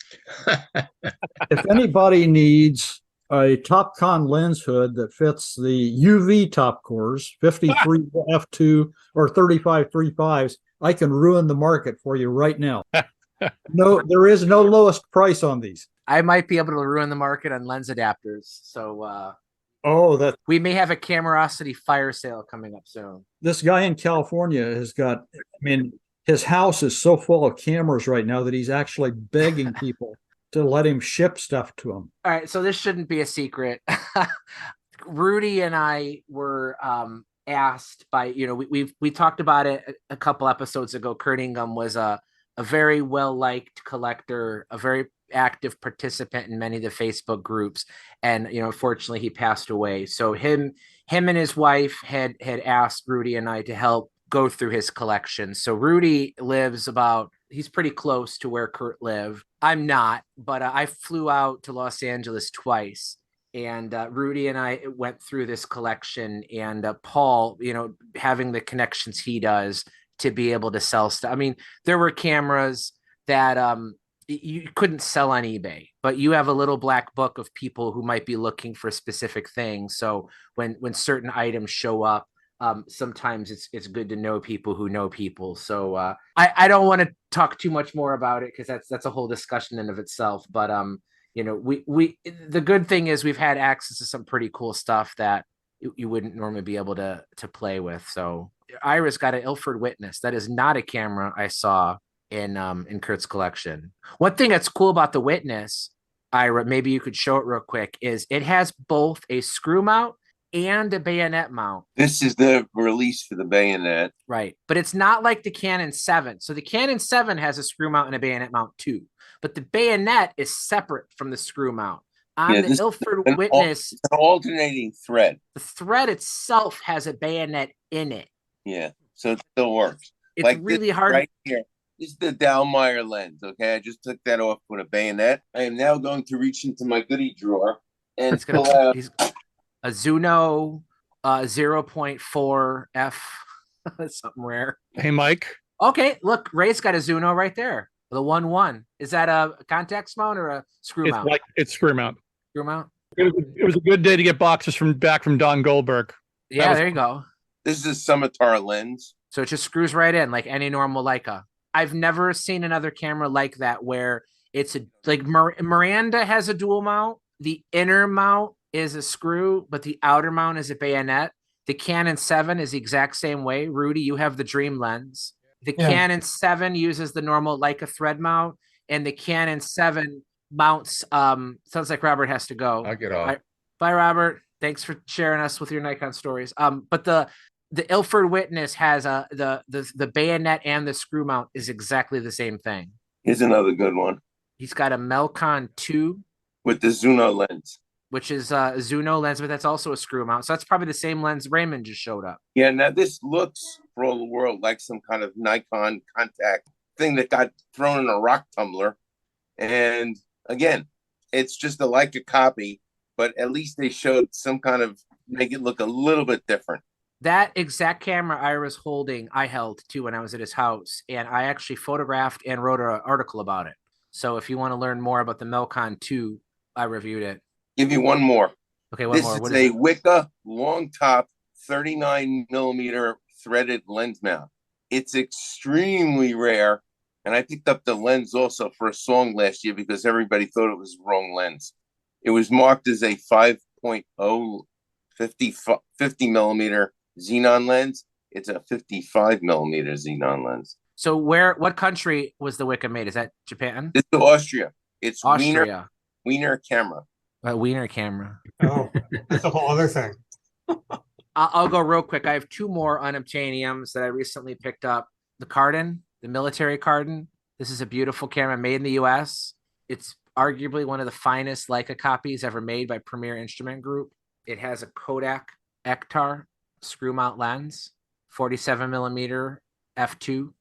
B: If anybody needs a Topcon lens hood that fits the UV top cores, 53 f2 or 35 35s, I can ruin the market for you right now. No, there is no lowest price on these.
A: I might be able to ruin the market on lens adapters. So we may have a Camerosity fire sale coming up soon.
B: This guy in California has got, his house is so full of cameras right now that he's actually begging people to let him ship stuff to him.
A: All right, so this shouldn't be a secret. Rudi and I were asked by, we talked about it a couple episodes ago. Kurt Ingham was a very well-liked collector, a very active participant in many of the Facebook groups. And, unfortunately he passed away. So him and his wife had asked Rudi and I to help go through his collection. So Rudi lives he's pretty close to where Kurt lived. I'm not, but I flew out to Los Angeles twice. And Rudi and I went through this collection, and Paul, having the connections he does to be able to sell stuff. I mean, there were cameras that you couldn't sell on eBay, but you have a little black book of people who might be looking for specific things. So when certain items show up, sometimes it's good to know people who know people. So I don't want to talk too much more about it, because that's a whole discussion in of itself. But we the good thing is we've had access to some pretty cool stuff that you wouldn't normally be able to play with. So Ira's got an Ilford Witness. That is not a camera I saw in Kurt's collection. One thing that's cool about the Witness, Ira, maybe you could show it real quick, is it has both a screw mount and a bayonet mount.
E: This is the release for the bayonet.
A: Right. But it's not like the Canon 7. So the Canon 7 has a screw mount and a bayonet mount too. But the bayonet is separate from the screw mount. On the Ilford Witness,
E: it's an alternating thread.
A: The thread itself has a bayonet in it.
E: Yeah. So it still works.
A: It's
E: like
A: really hard.
E: Right here. This is the Dallmeyer lens. Okay. I just took that off with a bayonet. I am now going to reach into my goodie drawer and pull out
A: a Zuno 0.4 f. Something rare.
F: Hey, Mike.
A: Okay, look, Ray's got a Zuno right there. The 1.1. Is that a contact mount or a screw mount?
F: It's screw mount.
A: Screw mount.
F: It was a good day to get boxes back from Don Goldberg.
A: Yeah, there you go.
E: This is a Scimitar lens.
A: So it just screws right in like any normal Leica. I've never seen another camera like that where it's like Miranda has a dual mount. The inner mount is a screw, but the outer mount is a bayonet. The Canon 7 is the exact same way. Rudi, you have the Dream lens. The Canon 7 uses the normal Leica thread mount, and the Canon 7 mounts. Sounds like Robert has to go.
J: I'll get off.
A: Bye, Robert. Thanks for sharing us with your Nikon stories. But the Ilford Witness has the bayonet and the screw mount is exactly the same thing.
E: Here's another good one.
A: He's got a Melcon 2
E: with the Zuno lens,
A: which is a Zuno lens, but that's also a screw mount. So that's probably the same lens Raymond just showed up.
E: Yeah, now this looks for all the world like some kind of Nikon contact thing that got thrown in a rock tumbler. And again, it's just a Leica copy, but at least they showed some kind of make it look a little bit different.
A: That exact camera Ira's holding, I held too when I was at his house, and I actually photographed and wrote an article about it. So if you want to learn more about the Melcon 2, I reviewed it.
E: Give you one more.
A: Okay, one more.
E: This is a Wicca long top 39 millimeter threaded lens mount. It's extremely rare, and I picked up the lens also for a song last year because everybody thought it was the wrong lens. It was marked as a 5.0 50 millimeter xenon lens. It's a 55 millimeter xenon lens.
A: So what country was the Wicca made? Is that Japan?
E: It's Austria. It's
A: Austria.
E: Wiener camera.
A: A Wiener camera.
I: Oh, that's a whole other thing.
A: I'll go real quick. I have two more Unobtaniums that I recently picked up. The Cardin, the military Cardin. This is a beautiful camera made in the U.S. It's arguably one of the finest Leica copies ever made by Premier Instrument Group. It has a Kodak Ektar screw mount lens, 47 millimeter f2.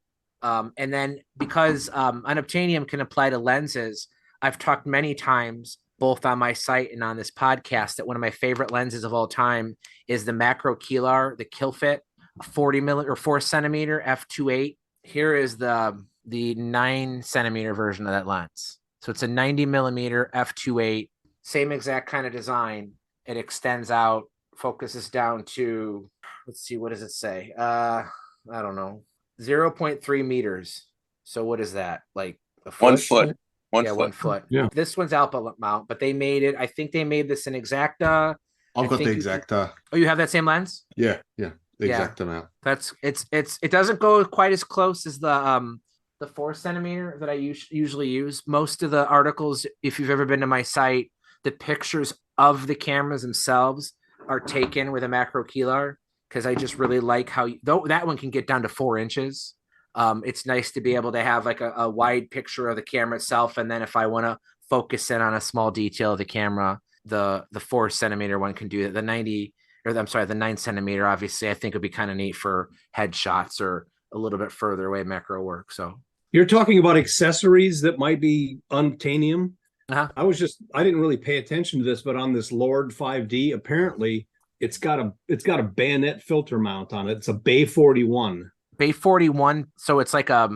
A: And then because Unobtanium can apply to lenses, I've talked many times, both on my site and on this podcast, that one of my favorite lenses of all time is the Macro Keelar, the Killfit 4 centimeter f2.8. Here is the 9 centimeter version of that lens. So it's a 90 millimeter f2.8, same exact kind of design. It extends out, focuses down to, let's see, what does it say? I don't know, 0.3 meters. So what is that? Like a foot?
E: 1 foot.
A: 1 foot. Yeah. This one's Alpha mount, but they made it. I think they made this in Exacta.
C: I've got the Exacta.
A: Oh, you have that same lens?
C: Yeah. The Exacta mount.
A: It doesn't go quite as close as the 4 centimeter that I usually use. Most of the articles, if you've ever been to my site, the pictures of the cameras themselves are taken with a Macro Keelar, because I just really like how though that one can get down to 4 inches. It's nice to be able to have like a wide picture of the camera itself, and then if I want to focus in on a small detail of the camera, the 4 centimeter one can do it. The 9 centimeter, obviously, I think would be kind of neat for headshots or a little bit further away macro work. So
G: you're talking about accessories that might be Unobtanium. I didn't really pay attention to this, but on this Lord 5D, apparently it's got a bayonet filter mount on it. It's a Bay 41.
A: Bay 41. So it's like a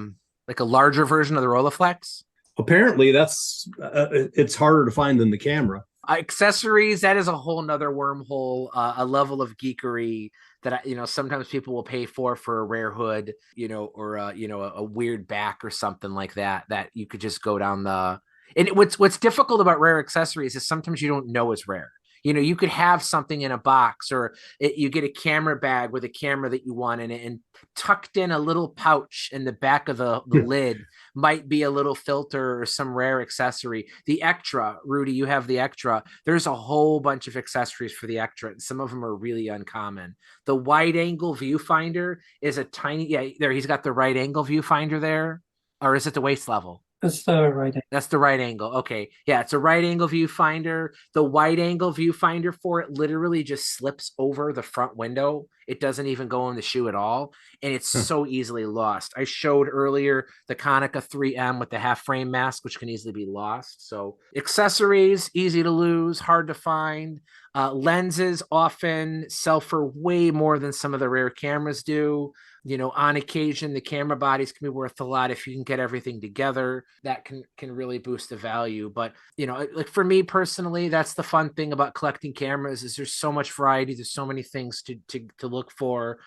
A: larger version of the Rolleiflex.
G: Apparently that's it's harder to find than the camera.
A: Accessories, that is a whole nother wormhole, a level of geekery that sometimes people will pay for a rare hood, or a weird back or something like that you could just go down the. And what's difficult about rare accessories is sometimes you don't know it's rare. You could have something in a box, or you get a camera bag with a camera that you want in it, and tucked in a little pouch in the back of the lid might be a little filter or some rare accessory. The Ectra, Rudy, you have the Ectra. There's a whole bunch of accessories for the Ectra, and some of them are really uncommon. The wide angle viewfinder is a tiny, there, he's got the right angle viewfinder there. Or is it the waist level?
H: That's the right angle.
A: That's the right angle. Okay. Yeah, it's a right angle viewfinder. The wide angle viewfinder for it literally just slips over the front window. It doesn't even go in the shoe at all. And it's so easily lost. I showed earlier the Konica 3M with the half frame mask, which can easily be lost. So accessories, easy to lose, hard to find. Lenses often sell for way more than some of the rare cameras do. On occasion, the camera bodies can be worth a lot if you can get everything together. That can really boost the value. But like for me personally, that's the fun thing about collecting cameras is there's so much variety. There's so many things to look for.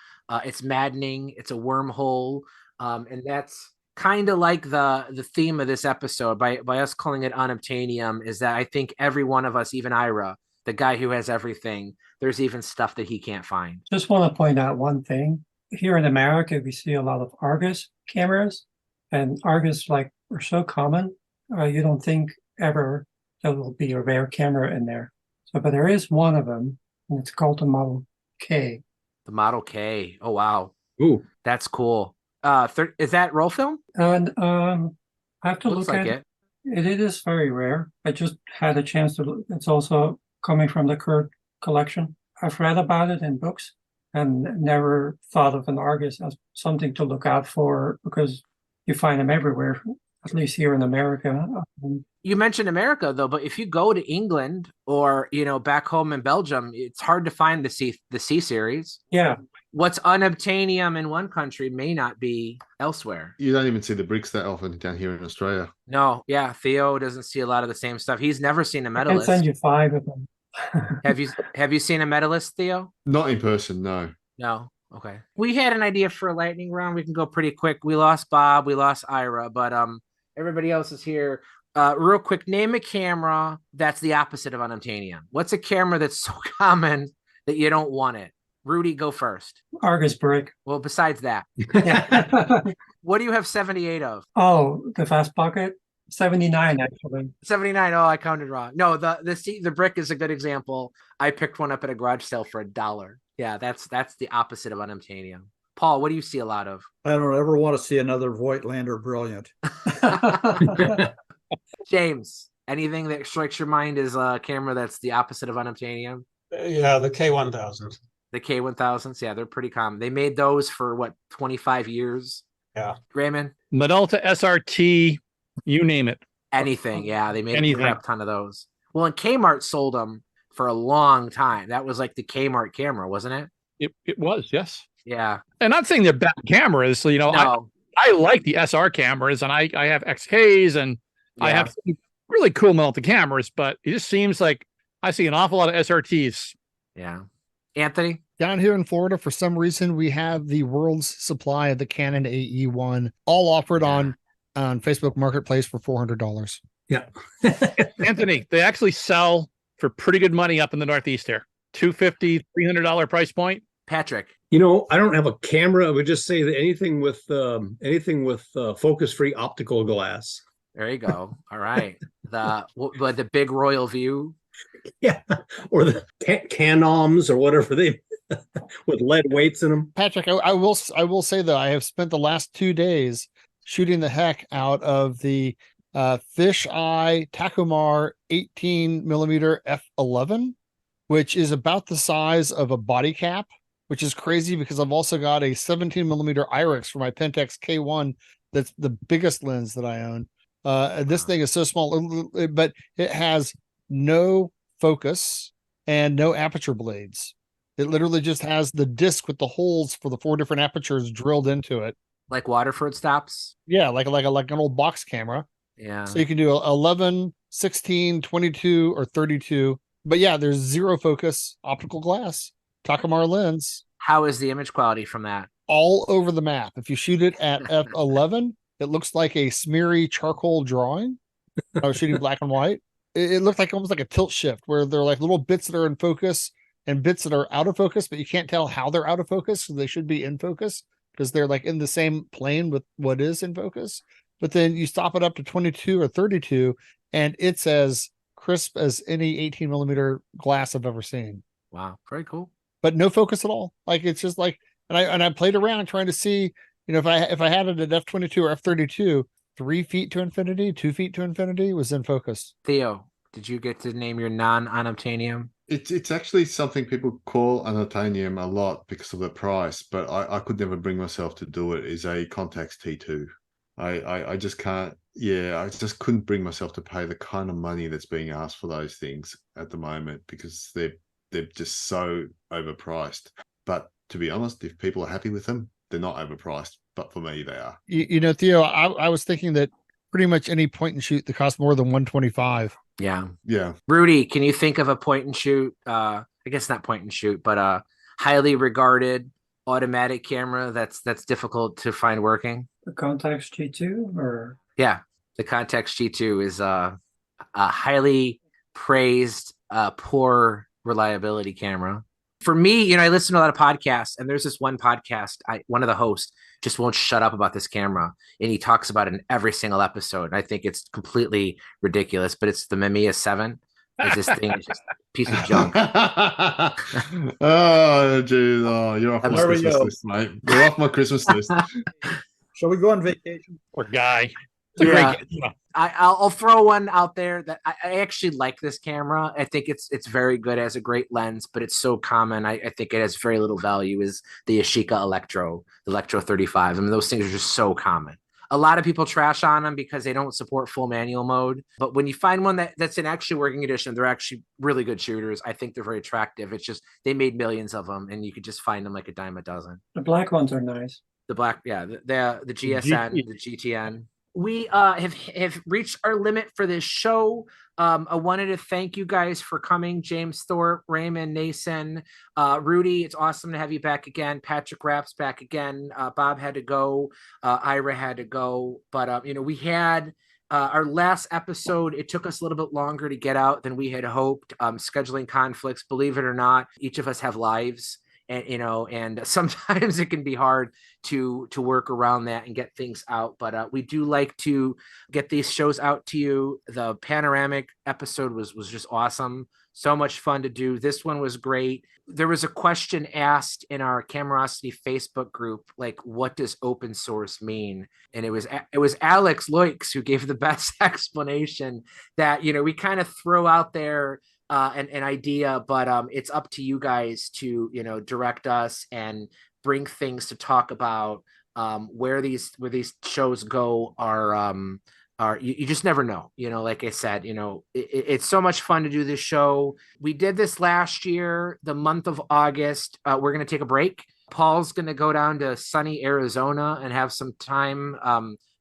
A: It's maddening. It's a wormhole, and that's kind of like the theme of this episode by us calling it Unobtanium. Is that I think every one of us, even Ira, the guy who has everything, there's even stuff that he can't find.
H: Just want to point out one thing. Here in America, we see a lot of Argus cameras, and Argus are so common, you don't think ever there will be a rare camera in there. So, but there is one of them, and it's called the Model K.
A: The Model K. Oh wow.
G: Ooh,
A: that's cool. Is that roll film?
H: And I have to
A: Looks
H: look
A: like
H: at it. It is very rare. I just had a chance to look. It's also coming from the Kurt collection. I've read about it in books and never thought of an Argus as something to look out for because you find them everywhere, at least here in America.
A: You mentioned America though, but if you go to England or back home in Belgium, it's hard to find the C series.
H: Yeah.
A: What's Unobtanium in one country may not be elsewhere.
C: You don't even see the bricks that often down here in Australia.
A: No, yeah. Theo doesn't see a lot of the same stuff. He's never seen a
H: I can
A: medalist.
H: send you 5 of them.
A: Have you seen a medalist, Theo?
C: Not in person, no.
A: No. Okay. We had an idea for a lightning round. We can go pretty quick. We lost Bob, we lost Ira, but everybody else is here. Real quick, name a camera that's the opposite of Unobtanium. What's a camera that's so common that you don't want it? Rudy, go first.
H: Argus brick.
A: Well, besides that, what do you have 78 of?
H: Oh, the fast pocket. 79 actually.
A: 79. Oh, I counted wrong. No, the brick is a good example. I picked one up at a garage sale for $1. Yeah, that's the opposite of Unobtanium. Paul, what do you see a lot of?
B: I don't ever want to see another Voigtlander Brilliant.
A: James, anything that strikes your mind is a camera that's the opposite of Unobtanium?
I: Yeah, the K1000.
A: The K1000s, yeah, they're pretty common. They made those for 25 years?
I: Yeah.
A: Raymond?
F: Minolta SRT, you name it.
A: Anything, yeah. They made a crap ton of those. Well, and Kmart sold them for a long time. That was like the Kmart camera, wasn't it?
F: It was, yes.
A: Yeah.
F: And not saying they're bad cameras. So,
A: No.
F: I like the SR cameras, and I have XKs, and I have some really cool Minolta cameras, but it just seems like I see an awful lot of SRTs.
A: Yeah. Anthony?
D: Down here in Florida, for some reason, we have the world's supply of the Canon AE1, all offered on Facebook Marketplace for $400.
G: Yeah.
F: Anthony, they actually sell for pretty good money up in the Northeast here. $250, $300 price point.
A: Patrick?
G: I don't have a camera. I would just say that anything with focus-free optical glass.
A: There you go. All right. The big royal view.
G: Yeah, or the Canoms or whatever they with lead weights in them.
D: Patrick, I will say though, I have spent the last 2 days shooting the heck out of the Fisheye Takumar 18mm f11, which is about the size of a body cap, which is crazy because I've also got a 17mm Iris for my Pentax K1 that's the biggest lens that I own. This thing is so small, but it has no focus and no aperture blades. It literally just has the disc with the holes for the 4 different apertures drilled into it.
A: Like Waterford stops.
D: Yeah, like an old box camera.
A: Yeah.
D: So you can do 11, 16, 22, or 32. But yeah, there's zero focus, optical glass, Takamar lens,
A: How is the image quality from that?
D: all over the map. If you shoot it at f11, it looks like a smeary charcoal drawing. I was shooting black and white. It looked like almost like a tilt shift where they're like little bits that are in focus and bits that are out of focus, but you can't tell how they're out of focus, so they should be in focus because they're like in the same plane with what is in focus. But then you stop it up to 22 or 32, and it's as crisp as any 18 millimeter glass I've ever seen.
A: Wow, very cool.
D: But no focus at all. Like it's just like, and I played around trying to see, if I had it at f22 or f32, 3 feet to infinity, 2 feet to infinity was in focus.
A: Theo, did you get to name your non-unobtainium?
C: It's actually something people call Unobtanium a lot because of the price, but I could never bring myself to do it. Is a Contax T2. I just can't. Yeah, I just couldn't bring myself to pay the kind of money that's being asked for those things at the moment because they're just so overpriced. But to be honest, if people are happy with them, they're not overpriced. But for me, they are.
D: Theo, I was thinking that pretty much any point and shoot that costs more than 125.
A: Yeah.
C: Yeah.
A: Rudy, can you think of a point and shoot? I guess not point and shoot, but a highly regarded automatic camera that's difficult to find working?
H: The Contax G2 or
A: Yeah, the Contax G2 is a highly praised, poor reliability camera. For me, I listen to a lot of podcasts, and there's this one podcast, one of the hosts just won't shut up about this camera, and he talks about it in every single episode. And I think it's completely ridiculous, but it's the Mamiya 7. It's this thing is just a piece of junk.
C: Oh, geez. Oh, you're off my
B: There we
C: Christmas
B: go.
C: list, mate. You're off my Christmas list.
B: Shall we go on vacation?
F: Poor guy.
A: Yeah. I'll throw one out there that I actually like this camera. I think it's very good as a great lens, but it's so common. I think it has very little value. Is the Yashica the Electro 35. I mean, those things are just so common. A lot of people trash on them because they don't support full manual mode. But when you find one that's in actually working condition, they're actually really good shooters. I think they're very attractive. It's just they made millions of them, and you could just find them like a dime a dozen.
H: the black ones are nice.
A: The black, yeah, the GSN, the GTN. We have reached our limit for this show. I wanted to thank you guys for coming. James Thorpe, Raymond, Nason, Rudi, it's awesome to have you back again. Patrick Rapp's back again. Bob had to go. Ira had to go. But, we had our last episode. It took us a little bit longer to get out than we had hoped. Scheduling conflicts, believe it or not, each of us have lives. And sometimes it can be hard to work around that and get things out, but we do like to get these shows out to you. The panoramic episode was just awesome, so much fun to do. This one was great. There was a question asked in our Camerosity Facebook group, like, what does open source mean? And it was Alex Loix who gave the best explanation that we kind of throw out there an idea, but it's up to you guys to direct us and bring things to talk about. Where these shows go are you just never know. Like I said, it's so much fun to do this show. We did this last year, the month of August. We're gonna take a break. Paul's gonna go down to sunny Arizona and have some time.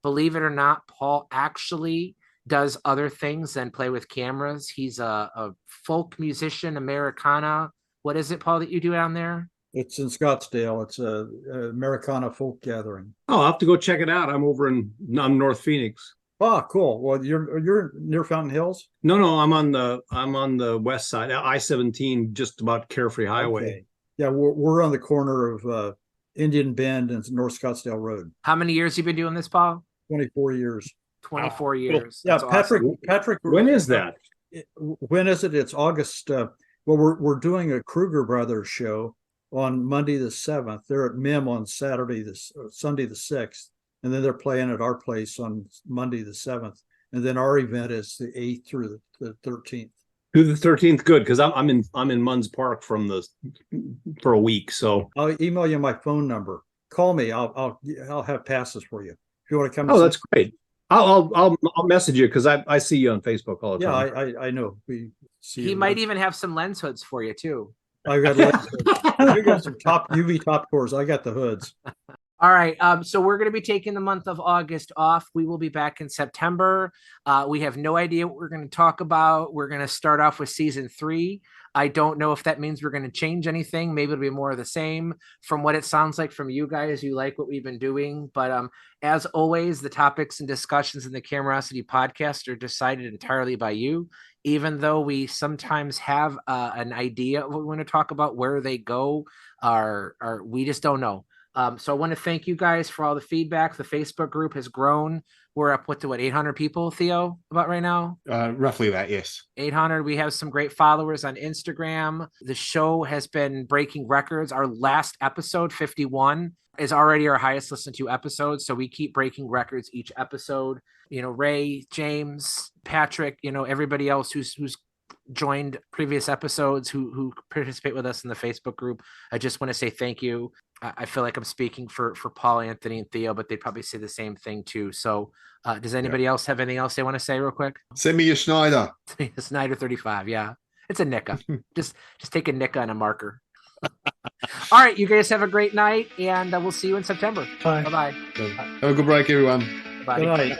A: Believe it or not, Paul actually does other things than play with cameras. He's a folk musician, Americana. What is it, Paul, that you do down there?
B: It's in Scottsdale. It's a Americana folk gathering.
G: Oh, I'll have to go check it out. I'm North Phoenix.
B: Oh, cool. Well, you're near Fountain Hills?
G: No, I'm on the west side, I-17, just about Carefree Highway.
B: Okay. Yeah, we're on the corner of Indian Bend and North Scottsdale Road.
A: How many years you been doing this, Paul?
B: 24 years.
A: 24 years.
B: Yeah,
A: That's
B: Patrick.
A: awesome.
B: Patrick.
G: When is that?
B: When is it? It's August. Well, we're doing a Kruger Brothers show on Monday the 7th. They're at MIM on Sunday the 6th, and then they're playing at our place on Monday the 7th, and then our event is the 8th through the 13th.
G: Through the 13th, good, because I'm in Munns Park for a week. So
B: I'll email you my phone number. Call me. I'll have passes for you if you want to come.
G: Oh, that's great. I'll message you because I see you on Facebook all the
B: Yeah,
G: time.
B: I know. We see
A: He
B: you.
A: might even have some lens hoods for you too.
B: I got lens hoods. You got some top UV top cores. I got the hoods.
A: All right. So we're going to be taking the month of August off. We will be back in September. We have no idea what we're going to talk about. We're going to start off with season 3. I don't know if that means we're going to change anything. Maybe it'll be more of the same. From what it sounds like from you guys, you like what we've been doing. But as always, the topics and discussions in the Camerosity podcast are decided entirely by you. Even though we sometimes have an idea of what we want to talk about, where they go, we just don't know. So I want to thank you guys for all the feedback. The Facebook group has grown. We're up to 800 people, Theo, about right now?
C: Roughly that, yes.
A: 800. We have some great followers on Instagram. The show has been breaking records. Our last episode, 51, is already our highest listened to episode. So we keep breaking records each episode. Ray, James, Patrick, everybody else who's joined previous episodes who participate with us in the Facebook group. I just want to say thank you. I feel like I'm speaking for Paul, Anthony, and Theo, but they'd probably say the same thing too. So does anybody else have anything else they want to say real quick?
C: Send me your Schneider.
A: Snyder 35. Yeah. It's a Nika. just take a Nika and a marker. All right. You guys have a great night, and we'll see you in September.
H: Bye.
A: Bye-bye.
C: Have a good break, everyone.
A: Bye.
B: Good night.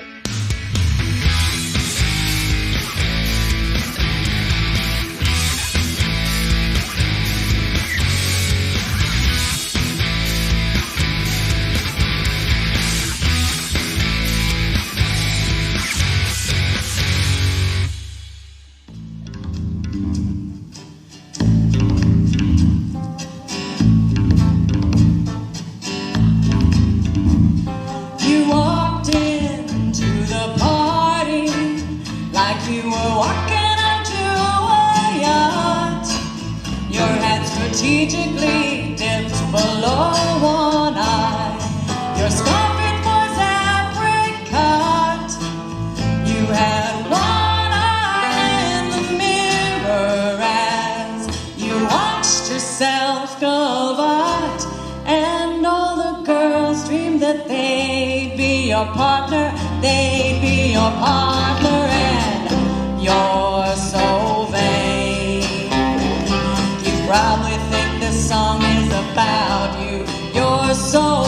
K: You walked into the party like you were walking onto a yacht. Your head strategically dipped below one eye. Your scarf was apricot. You had one eye in the mirror as you watched yourself go out. And all the girls dreamed that they'd be your partner, they'd be your partner, and you're so vain. You probably think this song is about you, you're so